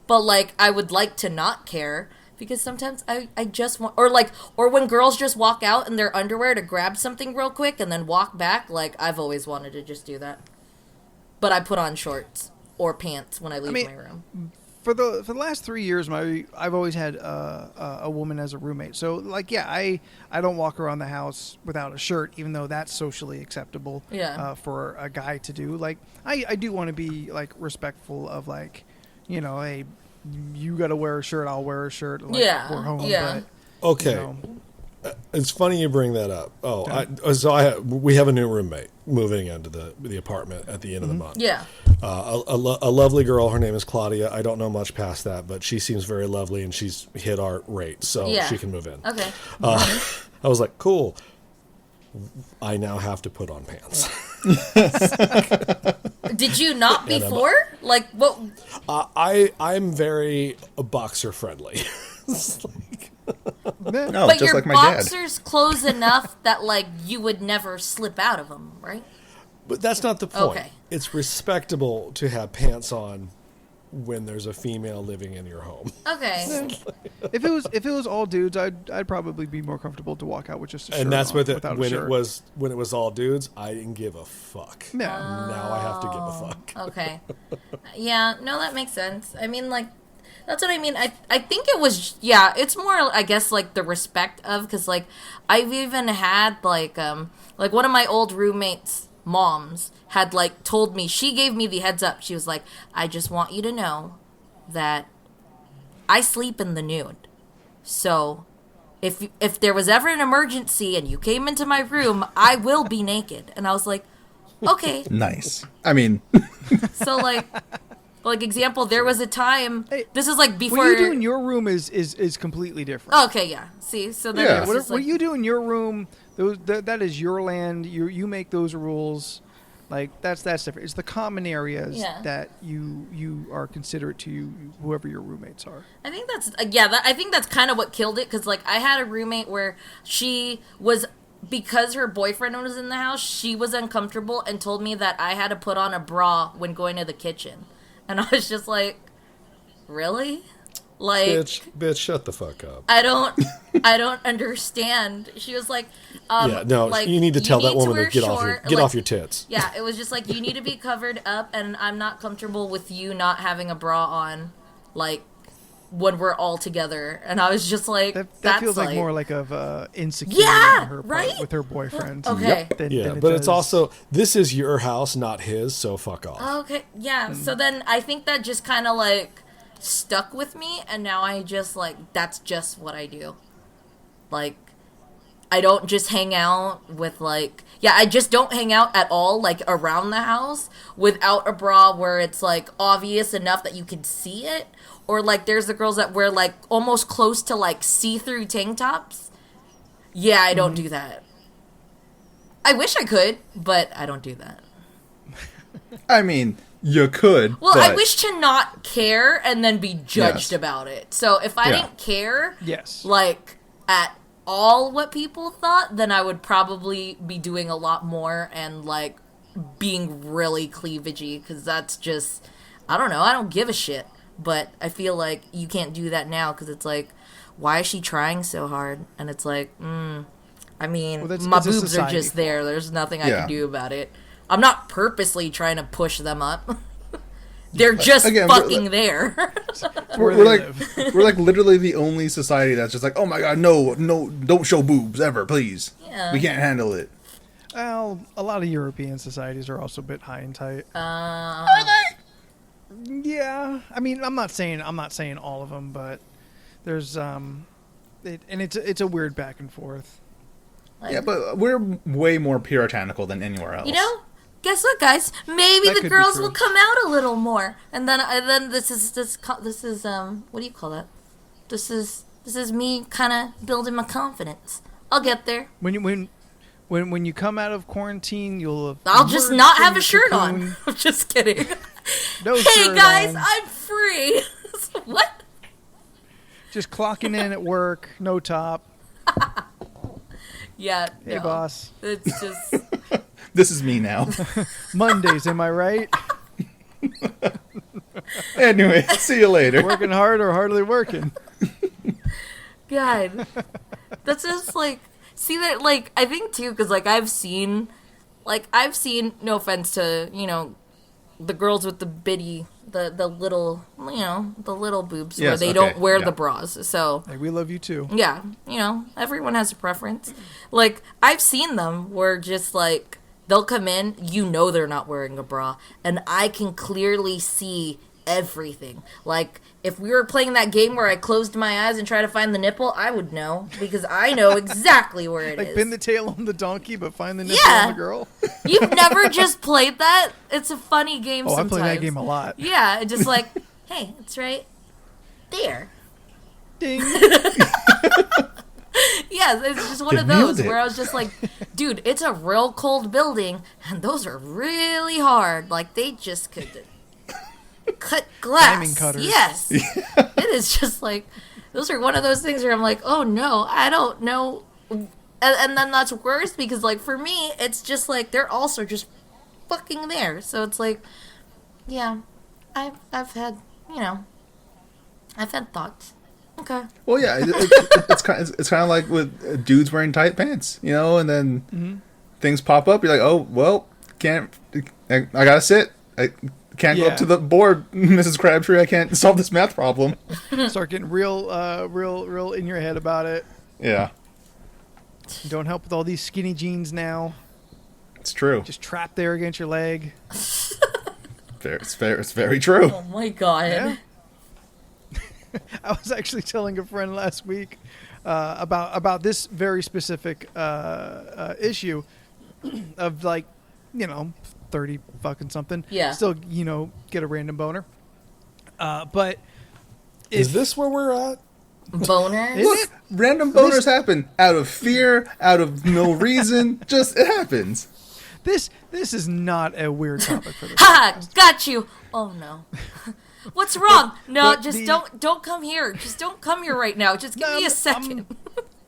But like I would like to not care because sometimes I just want or when girls just walk out in their underwear to grab something real quick and then walk back, like I've always wanted to just do that. But I put on shorts or pants when I leave my room. For the last 3 years, I've always had a woman as a roommate. So like, yeah, I don't walk around the house without a shirt, even though that's socially acceptable. Yeah. For a guy to do. Like, I do want to be like respectful of like, hey, you got to wear a shirt, I'll wear a shirt. Like, Yeah, we're home. yeah. But, Okay. It's funny you bring that up. We have a new roommate moving into the apartment at the end of the month. Yeah. A lovely girl. Her name is Claudia. I don't know much past that, but she seems very lovely, and she's hit our rate, so Yeah. she can move in. Okay. I was like, cool. I now have to put on pants. Did you not before? Like what? I'm very boxer friendly. No, But just your like my dad. boxers close enough that like you would never slip out of them, right? But that's not the point. Okay. It's respectable to have pants on when there's a female living in your home. Okay. if it was all dudes, I'd probably be more comfortable to walk out with just a shirt. And that's on, what without a when shirt. it was all dudes, I didn't give a fuck. Yeah. Now I have to give a fuck. Okay. Yeah, no, that makes sense. I mean, like, that's what I mean. I think it was, yeah, it's more, I guess, like, the respect of, because, like, I've even had, like one of my old roommates' moms had, like, told me, she gave me the heads up. She was like, I just want you to know that I sleep in the nude. So, if there was ever an emergency and you came into my room, I will be naked. And I was like, okay. Nice. I mean, So like example, there was a time. Hey, this is like before. What you do in your room is completely different. Oh, okay, yeah. See, so then Yeah. it was just What like, you do in your room, that is your land. You make those rules. Like that's different. It's the common areas Yeah. that you are considerate to you, whoever your roommates are. I think that's I think that's kind of what killed it because like I had a roommate where she was because her boyfriend was in the house, she was uncomfortable and told me that I had to put on a bra when going to the kitchen. And I was just like, really? Like, bitch, shut the fuck up. I don't understand. She was like, like, you need to tell that woman to get off your tits. Yeah, it was just like, you need to be covered up, and I'm not comfortable with you not having a bra on, like, when we're all together. And I was just like, that feels like more like of insecurity on her part with her boyfriend. Okay. But it's also, this is your house, not his, so fuck off. Okay, yeah. So then I think that just kind of like stuck with me, and now I just like, that's just what I do. Like, I don't just hang out with like, I just don't hang out at all, like, around the house without a bra where it's like obvious enough that you can see it. Or like, there's the girls that wear like almost close to like see-through tank tops. Yeah, I don't do that. I wish I could, but I don't do that. I mean, you could. Well, but... I wish to not care and then be judged about it. So if I didn't care, like, at all what people thought, then I would probably be doing a lot more and, like, being really cleavagey, because that's just, I don't know, I don't give a shit. But I feel like you can't do that now, because it's like, why is she trying so hard? And it's like, I mean, my boobs are just there. There's nothing I can do about it. I'm not purposely trying to push them up. They're just fucking there. We're like literally the only society that's just like, oh my god, no, don't show boobs ever, please. Yeah. We can't handle it. Well, a lot of European societies are also a bit high and tight. Are they? Yeah, I mean, I'm not saying all of them, but there's it's a weird back and forth. Like, yeah, but we're way more puritanical than anywhere else. You know, guess what, guys? Maybe the girls will come out a little more, and then this is what do you call that? This is me kind of building my confidence. I'll get there. When you come out of quarantine, I'll just not have a shirt on. I'm just kidding. No hey guys, I'm free. What? Just clocking in at work, no top. Yeah. Hey, boss. It's just. This is me now. Mondays, am I right? Anyway, see you later. Working hard or hardly working? God. That's just like. See that, like, I think too, because, like, I've seen, no offense to, you know, the girls with the bitty, the little, you know, the little boobs where they don't wear the bras. So hey, we love you too. Yeah, you know, everyone has a preference. Like, I've seen them where just like they'll come in, you know, they're not wearing a bra, and I can clearly see everything. Like, if we were playing that game where I closed my eyes and try to find the nipple, I would know, because I know exactly where it is. Like, pin the tail on the donkey, but find the nipple on the girl? You've never just played that? It's a funny game sometimes. I play that game a lot. Yeah, just like, hey, it's right there. Ding. Yes, it's just one of those where I was just like, dude, it's a real cold building, and those are really hard. Like, they just could cut glass. Diamond cutters. Yes. It is just like, those are one of those things where I'm like, oh no, I don't know. And then that's worse because, like, for me, it's just like, they're also just fucking there. So it's like, yeah, I've had, you know, I've had thoughts. Okay. Well, yeah, it's kind of like with dudes wearing tight pants, you know, and then things pop up. You're like, oh, well, I gotta sit. I can't go up to the board, Mrs. Crabtree. I can't solve this math problem. Start getting real in your head about it. Yeah. Don't help with all these skinny jeans now. It's true. Just trapped there against your leg. It's very true. Oh my god. Yeah. I was actually telling a friend last week about this very specific issue of, like, you know, 30 fucking something. Yeah. Still, you know, get a random boner. But is this where we're at? Boners? Look, random boners happen out of fear, out of no reason. Just, it happens. This is not a weird topic for this. Ha! Got you. Oh no. What's wrong? Don't come here. Just don't come here right now. Just give me a second.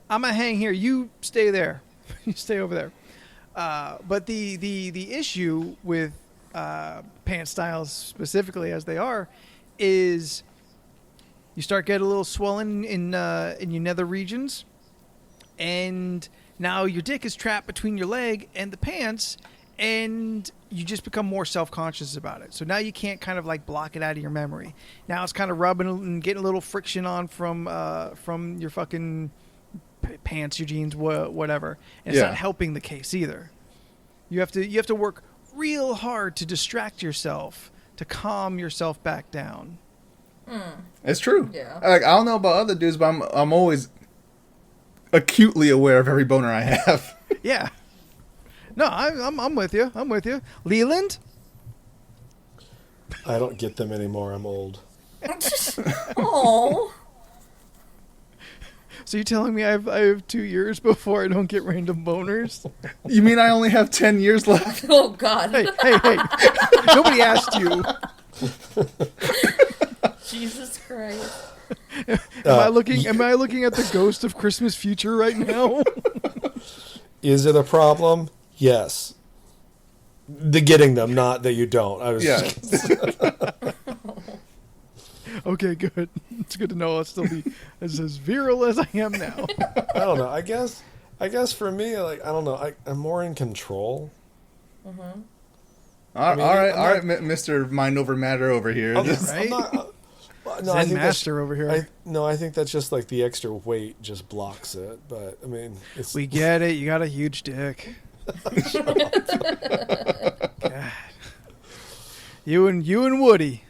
I'm gonna hang here. You stay there. You stay over there. But the issue with pant styles specifically as they are is you start getting a little swollen in your nether regions, and now your dick is trapped between your leg and the pants, and you just become more self-conscious about it. So now you can't kind of like block it out of your memory. Now it's kind of rubbing and getting a little friction on from your fucking pants, your jeans, whatever. And it's not helping the case either. You have to work real hard to distract yourself, to calm yourself back down. It's true. Yeah. Like, I don't know about other dudes, but I'm always acutely aware of every boner I have. Yeah. No, I'm with you. I'm with you. Leland? I don't get them anymore. I'm old. Oh. So you're telling me I have 2 years before I don't get random boners? You mean I only have 10 years left? Oh, God. Hey. Nobody asked you. Jesus Christ. Am I looking at the ghost of Christmas future right now? Is it a problem? Yes. The getting them, not that you don't. I was Okay, good. It's good to know I'll still be as virile as I am now. I don't know. I guess for me, like, I don't know. I'm more in control. Mm-hmm. All right, Mr. Mind Over Matter over here. Right? I think master over here. I think that's just like the extra weight just blocks it. But I mean, we get it. You got a huge dick. God. You and Woody.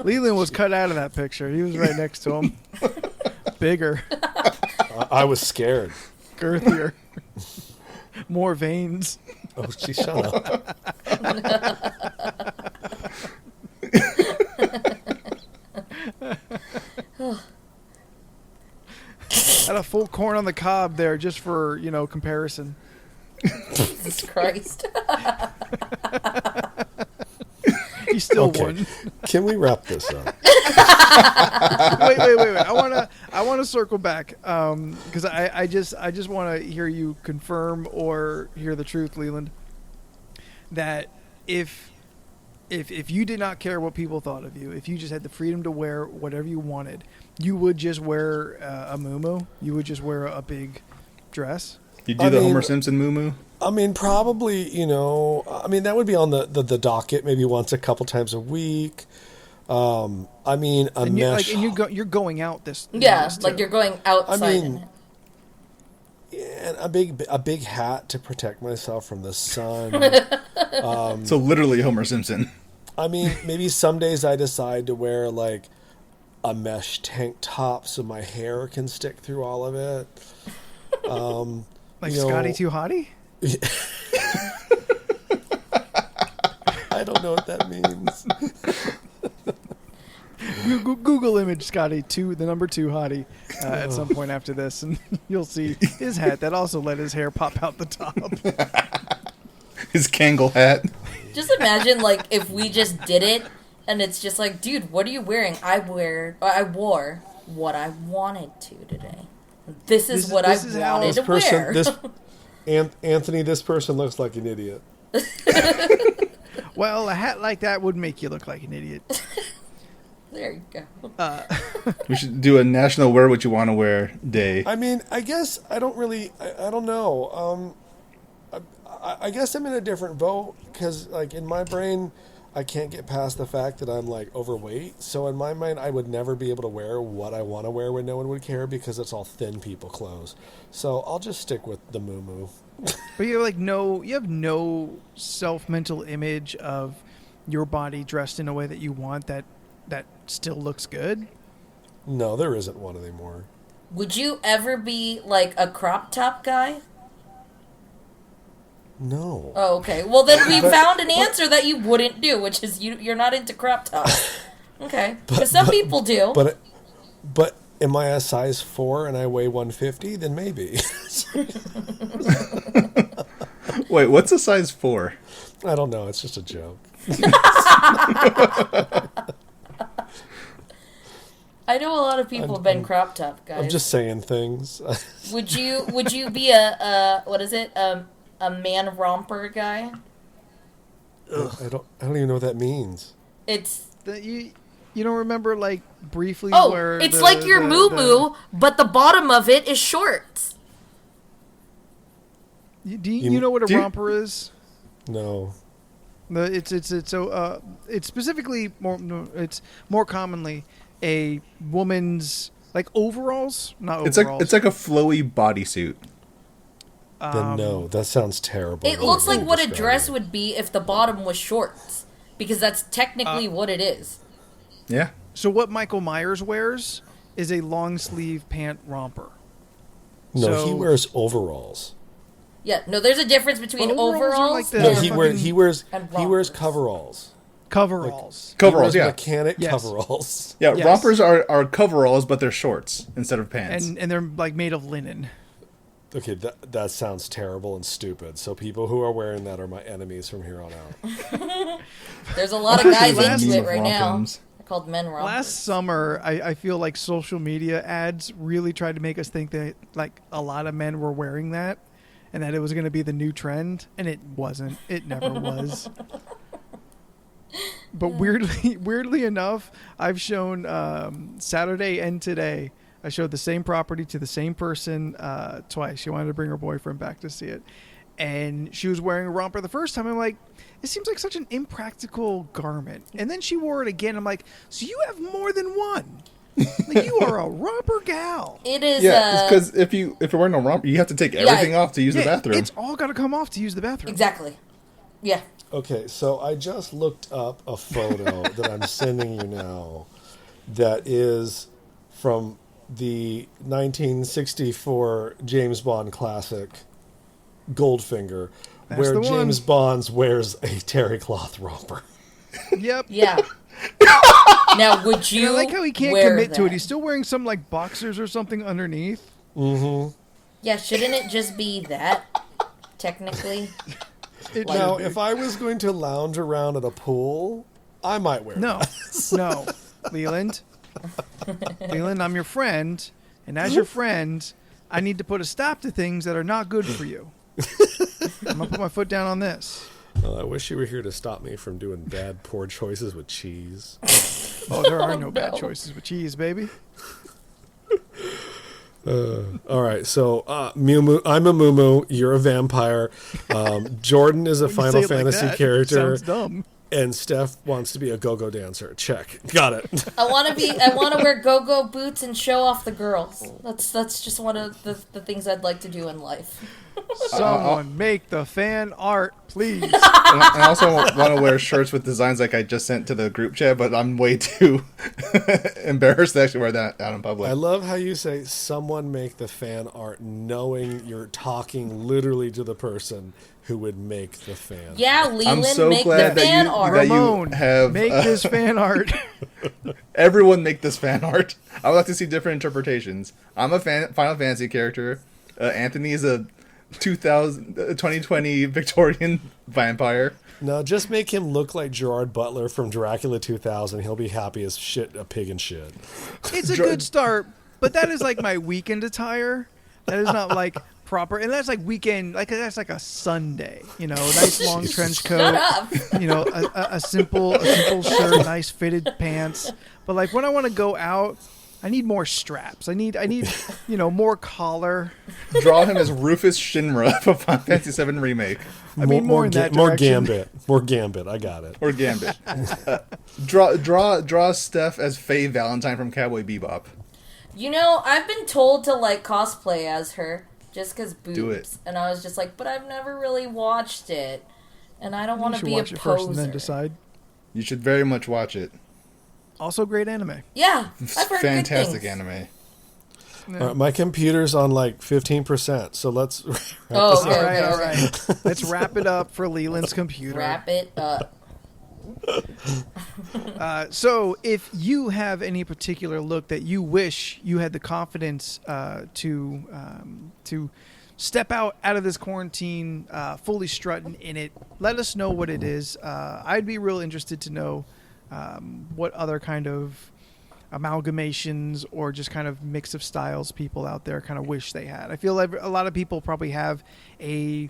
Leland was cut out of that picture. He was right next to him. Bigger. I was scared. Girthier. More veins. Oh, she shut up. Had a full corn on the cob there just for, comparison. Jesus Christ. He still won. Can we wrap this up? Wait. I want to circle back because I just want to hear you confirm or hear the truth, Leland. That if you did not care what people thought of you, if you just had the freedom to wear whatever you wanted, you would just wear a moomoo. You would just wear a big dress. You do the Homer Simpson moomoo? I mean, probably, that would be on the docket maybe once a couple times a week. I mean, mesh. You're going out this. Yeah, like you're going outside. I mean, and a big hat to protect myself from the sun. So literally Homer Simpson. I mean, maybe some days I decide to wear like a mesh tank top so my hair can stick through all of it. Like Scotty Too Hottie? I don't know what that means. Google image Scotty the number 2 hottie at some point after this, and you'll see his hat that also let his hair pop out the top. His Kangol hat. Just imagine, like, if we just did it, and it's just like, dude, what are you wearing? I wore what I wanted to today. This is what I wanted to wear. Anthony, this person looks like an idiot. Well, a hat like that would make you look like an idiot. There you go. We should do a National Wear What You Want to Wear Day. I mean, I guess I don't know. I guess I'm in a different boat because, like, in my brain, I can't get past the fact that I'm, like, overweight. So in my mind, I would never be able to wear what I want to wear when no one would care because it's all thin people clothes. So I'll just stick with the muumuu. But you have no self-mental image of your body dressed in a way that you want that still looks good? No, there isn't one anymore. Would you ever be, like, a crop top guy? No. Oh, okay. Well, then we found an answer that you wouldn't do, which is you're not into crop tops. Okay. Because some people do. But am I a size 4 and I weigh 150? Then maybe. Wait, what's a size 4? I don't know. It's just a joke. I know a lot of people have been crop top guys. I'm just saying things. Would you be a what is it? A man romper guy? I don't even know what that means. It's You don't remember like briefly where it's like your moomoo, but the bottom of it is shorts. Do you know what a romper is? No. It's specifically it's more commonly a woman's like overalls, not overalls. It's like a flowy bodysuit. Then no, that sounds terrible. It looks like what a dress would be if the bottom was shorts, because that's technically what it is. Yeah. So what Michael Myers wears is a long sleeve pant romper. No, he wears overalls. Yeah, no, there's a difference between Overalls are overalls. like the- No, and he wears rompers. coveralls. Coveralls. Coveralls, yeah. Mechanic Yes. coveralls. Yeah, Yes. rompers are coveralls, but they're shorts instead of pants. And they're like made of linen. Okay, that sounds terrible and stupid. So people who are wearing that are my enemies from here on out. There's a lot of guys Last- into it right now. Rompums. They're called men rompers. Last summer, I feel like social media ads really tried to make us think that like a lot of men were wearing that and that it was going to be the new trend, and it wasn't. It never was. But weirdly enough, I've shown Saturday and today. I showed the same property to the same person twice. She wanted to bring her boyfriend back to see it, and she was wearing a romper the first time. I'm like, it seems like such an impractical garment. And then she wore it again. I'm like, so you have more than one. Like, you are a romper gal. It is. Yeah, it's because if you're wearing a romper, you have to take everything off to use the bathroom. It's all got to come off to use the bathroom. Exactly. Yeah. Okay, so I just looked up a photo that I'm sending you now that is from the 1964 James Bond classic Goldfinger, That's where the one. James Bond wears a terry cloth romper. Yep. Yeah. Now, would And you I like how he can't wear commit to that? it. He's still wearing some like boxers or something underneath. Yeah, shouldn't it just be that, technically? It Now, should be. if I was going to lounge around at a pool, I might wear No, no, Leland. Leland, I'm your friend, and as your friend, I need to put a stop to things that are not good for you. I'm gonna put my foot down on this. Well, I wish you were here to stop me from doing bad, poor choices with cheese. Oh, there are no bad choices with cheese, baby. All right, so Mew, I'm a moomoo. You're a vampire. Jordan is a When you Final say it like Fantasy that, it character, sounds dumb. and Steph wants to be a go-go dancer. Check, got it. I want to wear go-go boots and show off the girls. That's just one of the things I'd like to do in life. Someone make the fan art, please. And I also want to wear shirts with designs like I just sent to the group chat, but I'm way too embarrassed to actually wear that out in public. I love how you say someone make the fan art, knowing you're talking literally to the person who would make the fan. Yeah, art. Leland, so make glad the that fan you- art. that you Ramon, have, make this fan art. Everyone make this fan art. I would like to see different interpretations. I'm a Final Fantasy character. Anthony is a 2020 Victorian vampire. No, just make him look like Gerard Butler from Dracula 2000. He'll be happy as shit, a pig in shit. It's a good start, but that is like my weekend attire. That is not like proper, and that's like weekend, like that's like a Sunday, you know, nice long trench coat, Shut up. you know, a simple shirt, nice fitted pants. But like when I want to go out, I need more straps. I need you know, more collar. Draw him as Rufus Shinra for Final Fantasy VII Remake. I mean, more in that direction. More Gambit. I got it. Or Gambit. Draw Steph as Faye Valentine from Cowboy Bebop. You know, I've been told to like cosplay as her just because boobs, Do it. and I was just like, but I've never really watched it, and I don't want You to should be a watch it poser. first and then decide. You should very much watch it. Also, great anime. Yeah, It's I've heard fantastic good things. anime. All right, my computer's on like 15%, so let's wrap Oh, this okay, up. All right, okay, all okay. right. Let's wrap it up for Leland's computer. Wrap it up. So, if you have any particular look that you wish you had the confidence to step out of this quarantine, fully strutting in it, let us know what it is. I'd be real interested to know what other kind of amalgamations or just kind of mix of styles people out there kind of wish they had. I feel like a lot of people probably have a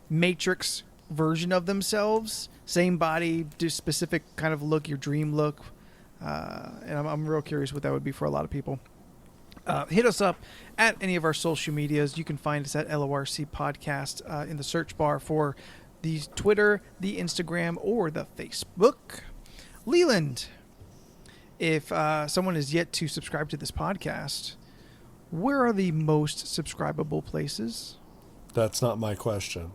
Matrix version of themselves, same body, just specific kind of look, your dream look. And I'm real curious what that would be for a lot of people. Hit us up at any of our social medias. You can find us at LORC Podcast in the search bar for the Twitter, the Instagram, or the Facebook. Leland, if someone is yet to subscribe to this podcast, where are the most subscribable places? That's not my question.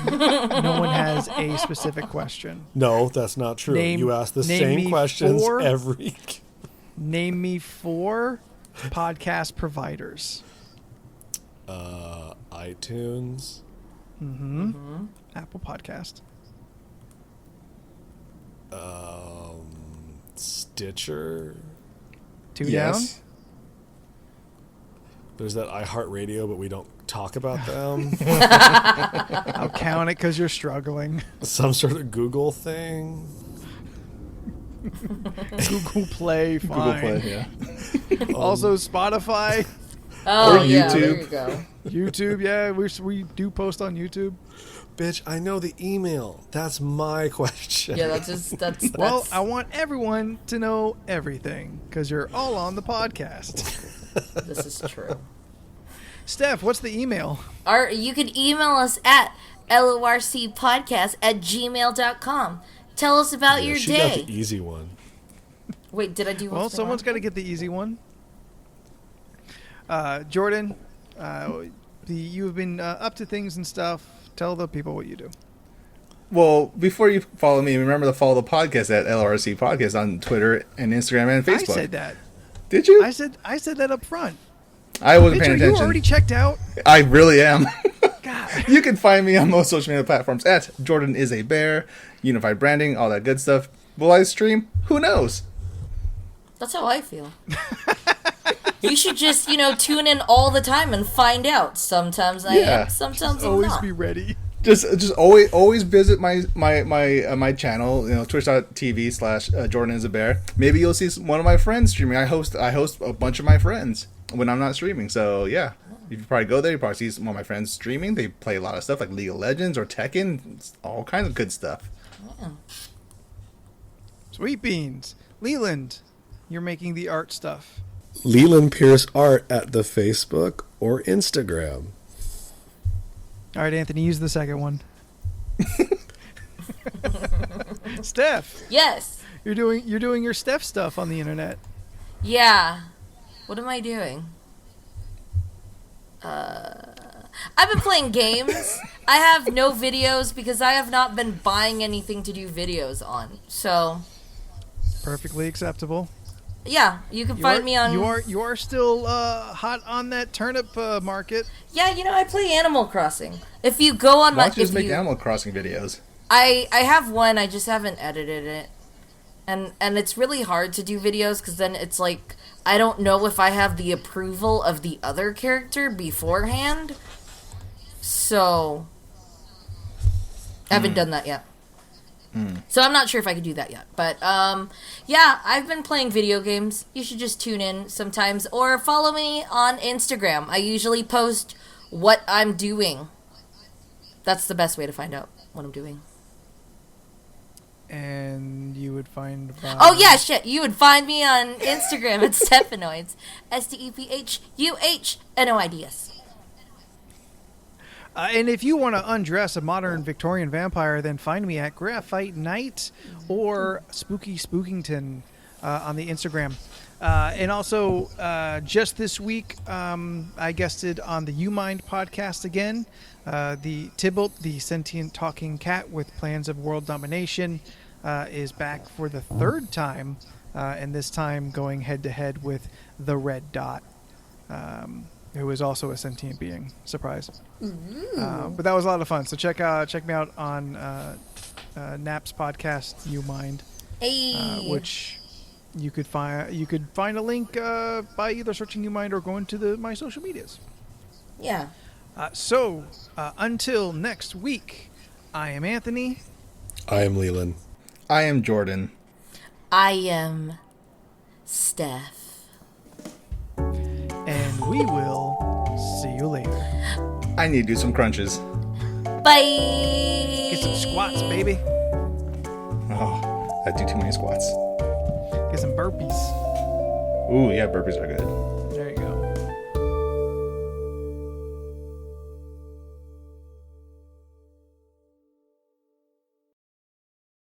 No one has a specific question. No, that's not true. You ask the same questions every... Name me 4 podcast providers. iTunes. Apple Podcast. Stitcher. 2 down. There's that iHeartRadio, but we don't talk about them. I'll count it because you're struggling. Some sort of Google thing. Google Play, fine. Google Play, yeah. Also Spotify. Oh, Or yeah, YouTube. there you go. YouTube, yeah, we do post on YouTube. Bitch, I know the email. That's my question. Yeah, that's Well, I want everyone to know everything because you're all on the podcast. this is true. Steph, what's the email? You can email us at lorcpodcast@gmail.com. Tell us about your she day. got the easy one. Wait, did I do? Well, someone's got to get the easy one. Jordan, you've been up to things and stuff. Tell the people what you do. Well, before you follow me, remember to follow the podcast at LRC Podcast on Twitter and Instagram and Facebook. I said that. Did you? I said that up front. I wasn't Bitch, paying are attention. you already checked out? I really am. God. You can find me on most social media platforms at Jordan is a Bear, Unified Branding, all that good stuff. Will I stream? Who knows? That's how I feel. You should just, tune in all the time and find out. Sometimes I am, sometimes I'm Always not. be ready. Just always visit my channel, twitch.tv/Jordan is a Bear. Maybe you'll see one of my friends streaming. I host a bunch of my friends when I'm not streaming. So yeah, if you probably go there, you probably see some of my friends streaming. They play a lot of stuff like League of Legends or Tekken, all kinds of good stuff. Yeah. Sweet beans. Leland, you're making the art stuff. Leland Pierce Art at the Facebook or Instagram. All right, Anthony, use the second one. Steph, Yes. you're doing your Steph stuff on the internet. Yeah. What am I doing? I've been playing games. I have no videos because I have not been buying anything to do videos on. So, Perfectly acceptable. yeah, you can find me on... You are still hot on that turnip market. Yeah, I play Animal Crossing. If you go on Why my... don't you just make Animal Crossing videos? I have one, I just haven't edited it. And it's really hard to do videos because then it's like, I don't know if I have the approval of the other character beforehand. So, I haven't done that yet. So I'm not sure if I could do that yet. But, yeah, I've been playing video games. You should just tune in sometimes. Or follow me on Instagram. I usually post what I'm doing. That's the best way to find out what I'm doing. And you would find... Oh, yeah, shit. You would find me on Instagram at Stephanoids. STEPHUHNOIDS. And if you want to undress a modern Victorian vampire, then find me at Graphite Night or Spooky Spookington on the Instagram. And also, just this week, I guested on the You Mind podcast again. The Tybalt, the sentient talking cat with plans of world domination, is back for the 3rd time, and this time going head-to-head with the Red Dot, who is also a sentient being. Surprise. But that was a lot of fun. So check me out on Nap's podcast, You Mind, which you could find a link by either searching You Mind or going to my social medias. Yeah. So until next week, I am Anthony. I am Leland. I am Jordan. I am Steph. And we will see you later. I need to do some crunches. Bye. Get some squats, baby. Oh, I do too many squats. Get some burpees. Ooh, yeah, burpees are good.